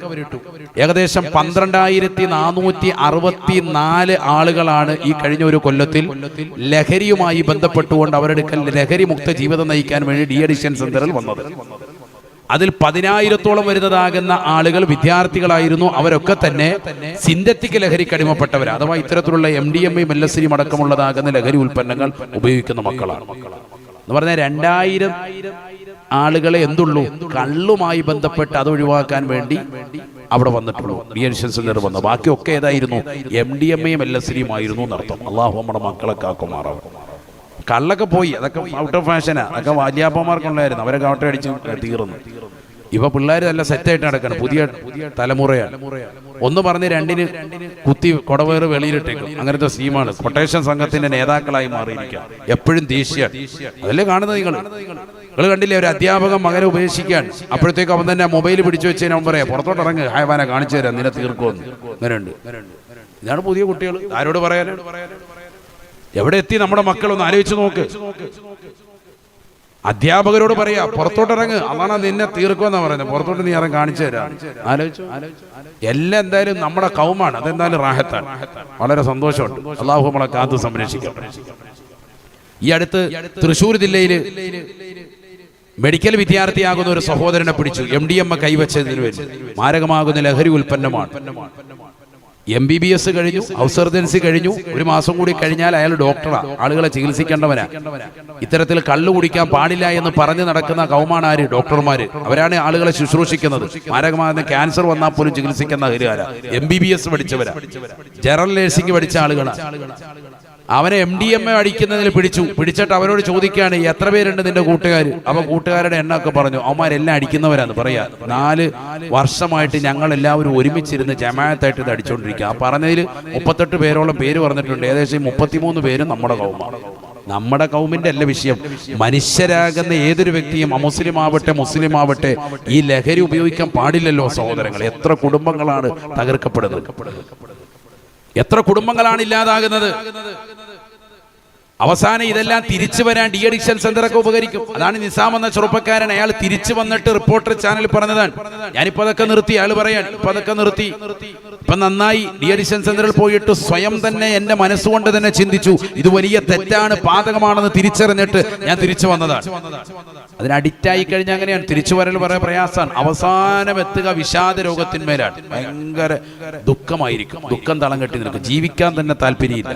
ഏകദേശം 12,464 ആളുകളാണ് ഈ കഴിഞ്ഞ ഒരു കൊല്ലത്തിൽ ലഹരിയുമായി ബന്ധപ്പെട്ടുകൊണ്ട് അവരുടെ ലഹരി മുക്ത ജീവിതം നയിക്കാൻ വേണ്ടി ഡി അഡിക്ഷൻ സെന്ററിൽ വന്നത്. അതിൽ 10,000-ഓളം വരുന്നതാകുന്ന ആളുകൾ വിദ്യാർത്ഥികളായിരുന്നു. അവരൊക്കെ തന്നെ സിന്തറ്റിക് ലഹരിക്ക് അടിമപ്പെട്ടവർ, അഥവാ ഇത്തരത്തിലുള്ള MDMA LSD അടക്കമുള്ളതാകുന്ന ലഹരി ഉൽപ്പന്നങ്ങൾ ഉപയോഗിക്കുന്ന മക്കളാണ്. എന്ന് പറഞ്ഞാൽ 2000 ആളുകളെ എന്തുള്ളൂ കള്ളുമായി ബന്ധപ്പെട്ട് അത് ഒഴിവാക്കാൻ വേണ്ടി അവിടെ വന്നിട്ടുള്ളൂ. ഡി അഡിക്ഷൻ സെന്റർ വന്നു. ബാക്കിയൊക്കെ ഏതായിരുന്നു? MDMA LSD ആയിരുന്നു എന്നർത്ഥം. അള്ളാഹു നമ്മുടെ മക്കളെ കാക്കുമാറാവും. കള്ളൊക്കെ പോയി, അതൊക്കെ ഔട്ട് ഓഫ് ഫാഷനാ. അതൊക്കെ വാല്യാപ്പന്മാർക്കുണ്ടായിരുന്നു, അവരെ കാട്ട അടിച്ച് തീർന്നു. ഇപ്പൊ പിള്ളേർ നല്ല സെറ്റായിട്ട് നടക്കണം, പുതിയ തലമുറയാണ്. ഒന്ന് പറഞ്ഞ് രണ്ടിന് കുത്തി കൊടവേറ് വെളിയിലിട്ടേക്കും. അങ്ങനത്തെ സീമാണ്. കൊട്ടേഷൻ സംഘത്തിന്റെ നേതാക്കളായി മാറിയിരിക്കുക. എപ്പോഴും ദേഷ്യ. അതല്ലേ കാണുന്നത് നിങ്ങൾ കണ്ടില്ലേ? ഒരു അധ്യാപകൻ മകനെ ഉപേക്ഷിക്കാൻ, അപ്പോഴത്തേക്ക് അവൻ തന്നെ മൊബൈൽ പിടിച്ചു വെച്ചതിന് അവൻ പറയാം പുറത്തോട്ട് ഇറങ്ങ്, ഹൈവാനെ കാണിച്ചു തരാം, നിന്നെ തീർക്കുമെന്ന്. അങ്ങനെയുണ്ട്. ഇതാണ് പുതിയ കുട്ടികൾ. ആരോട് പറയാനാണ്? എവിടെ എത്തി നമ്മുടെ മക്കളൊന്ന് ആലോചിച്ച് നോക്ക്. അധ്യാപകരോട് പറയാ പുറത്തോട്ട് ഇറങ്ങ്, അതാണ് നിന്നെ തീർക്കുമെന്നാ പറയുന്നത്. പുറത്തോട്ട് നീ ഇറങ്ങി കാണിച്ചു തരാം. ആലോചിച്ചു. എല്ലാം എന്തായാലും നമ്മുടെ കൗമാണ്. അതെന്തായാലും റാഹത്താണ്. വളരെ സന്തോഷമുണ്ട്. അള്ളാഹു നമ്മളെ കാത്തു സംരക്ഷിക്കാം. ഈ അടുത്ത് തൃശ്ശൂർ ജില്ലയിൽ മെഡിക്കൽ വിദ്യാർത്ഥിയാകുന്ന ഒരു സഹോദരനെ പിടിച്ചു. MDMA കൈവച്ചതിന് വേണ്ടി. മാരകമാകുന്ന ലഹരി ഉൽപ്പന്നമാണ്. MBBS കഴിഞ്ഞു, ഹൗസ് സർജൻസി കഴിഞ്ഞു. ഒരു മാസം കൂടി കഴിഞ്ഞാൽ അയാൾ ഡോക്ടറാണ്, ആളുകളെ ചികിത്സിക്കേണ്ടവനാ. ഇത്തരത്തിൽ കള്ളു കുടിക്കാൻ പാടില്ല എന്ന് പറഞ്ഞു നടക്കുന്ന കൗമാണാര്? ഡോക്ടർമാര്. അവരാണ് ആളുകളെ ശുശ്രൂഷിക്കുന്നത്. മാരകമാകുന്ന ക്യാൻസർ വന്നാൽ പോലും ചികിത്സിക്കുന്ന ആരാ? MBBS പഠിച്ചവരാ, ജനറൽ നഴ്സിംഗ് പഠിച്ച ആളുകളാണ്. അവനെ MDMA അടിക്കുന്നതിൽ പിടിച്ചിട്ട് അവരോട് ചോദിക്കുകയാണ്, എത്ര പേരുണ്ട് നിന്റെ കൂട്ടുകാർ? അവൻ കൂട്ടുകാരുടെ എണ്ണമൊക്കെ പറഞ്ഞു. അവന്മാരെല്ലാം അടിക്കുന്നവരാന്ന് പറയാ. 4 വർഷമായിട്ട് ഞങ്ങൾ എല്ലാവരും ഒരുമിച്ചിരുന്ന് ജമാഅത്തായിട്ട് ഇത് അടിച്ചുകൊണ്ടിരിക്കുക. ആ പറഞ്ഞതിൽ 38 പേരോളം പേര് പറഞ്ഞിട്ടുണ്ട്. ഏകദേശം 33 പേരും നമ്മുടെ കൗമാണ്. നമ്മുടെ കൗമിന്റെ അല്ല വിഷയം. മനുഷ്യരാകുന്ന ഏതൊരു വ്യക്തിയും, അമുസ്ലിം ആവട്ടെ മുസ്ലിം ആവട്ടെ, ഈ ലഹരി ഉപയോഗിക്കാൻ പാടില്ലല്ലോ സഹോദരങ്ങൾ. എത്ര കുടുംബങ്ങളാണ് തകർക്കപ്പെടുന്നത്, എത്ര കുടുംബങ്ങളാണ് ഇല്ലാതാകുന്നത്. അവസാനം ഇതെല്ലാം തിരിച്ചു വരാൻ ഡി അഡിക്ഷൻ സെന്ററൊക്കെ ഉപകരിക്കും. അതാണ് നിസാം എന്ന ചെറുപ്പക്കാരൻ. അയാൾ തിരിച്ചു വന്നിട്ട് റിപ്പോർട്ടർ ചാനൽ പറഞ്ഞതാണ്, ഞാനിപ്പോ അതൊക്കെ നിർത്തി. അയാൾ പറയാൻ ഇപ്പൊ അതൊക്കെ നിർത്തി, ഇപ്പൊ നന്നായി. ഡി അഡിക്ഷൻ സെന്ററിൽ പോയിട്ട് സ്വയം തന്നെ എന്റെ മനസ്സുകൊണ്ട് തന്നെ ചിന്തിച്ചു, ഇത് വലിയ തെറ്റാണ്, പാതകമാണെന്ന് തിരിച്ചറിഞ്ഞിട്ട് ഞാൻ തിരിച്ചു വന്നതാണ്. അതിന് അഡിക്റ്റായി കഴിഞ്ഞാൽ അങ്ങനെയാണ്. തിരിച്ചു വരൽ വളരെ പ്രയാസമാണ്. അവസാനം എത്തുക വിഷാദ രോഗത്തിന്മേലാണ്. ഭയങ്കര ദുഃഖമായിരിക്കും. ദുഃഖം തളം കെട്ടി നിൽക്കും. ജീവിക്കാൻ തന്നെ താല്പര്യമില്ല.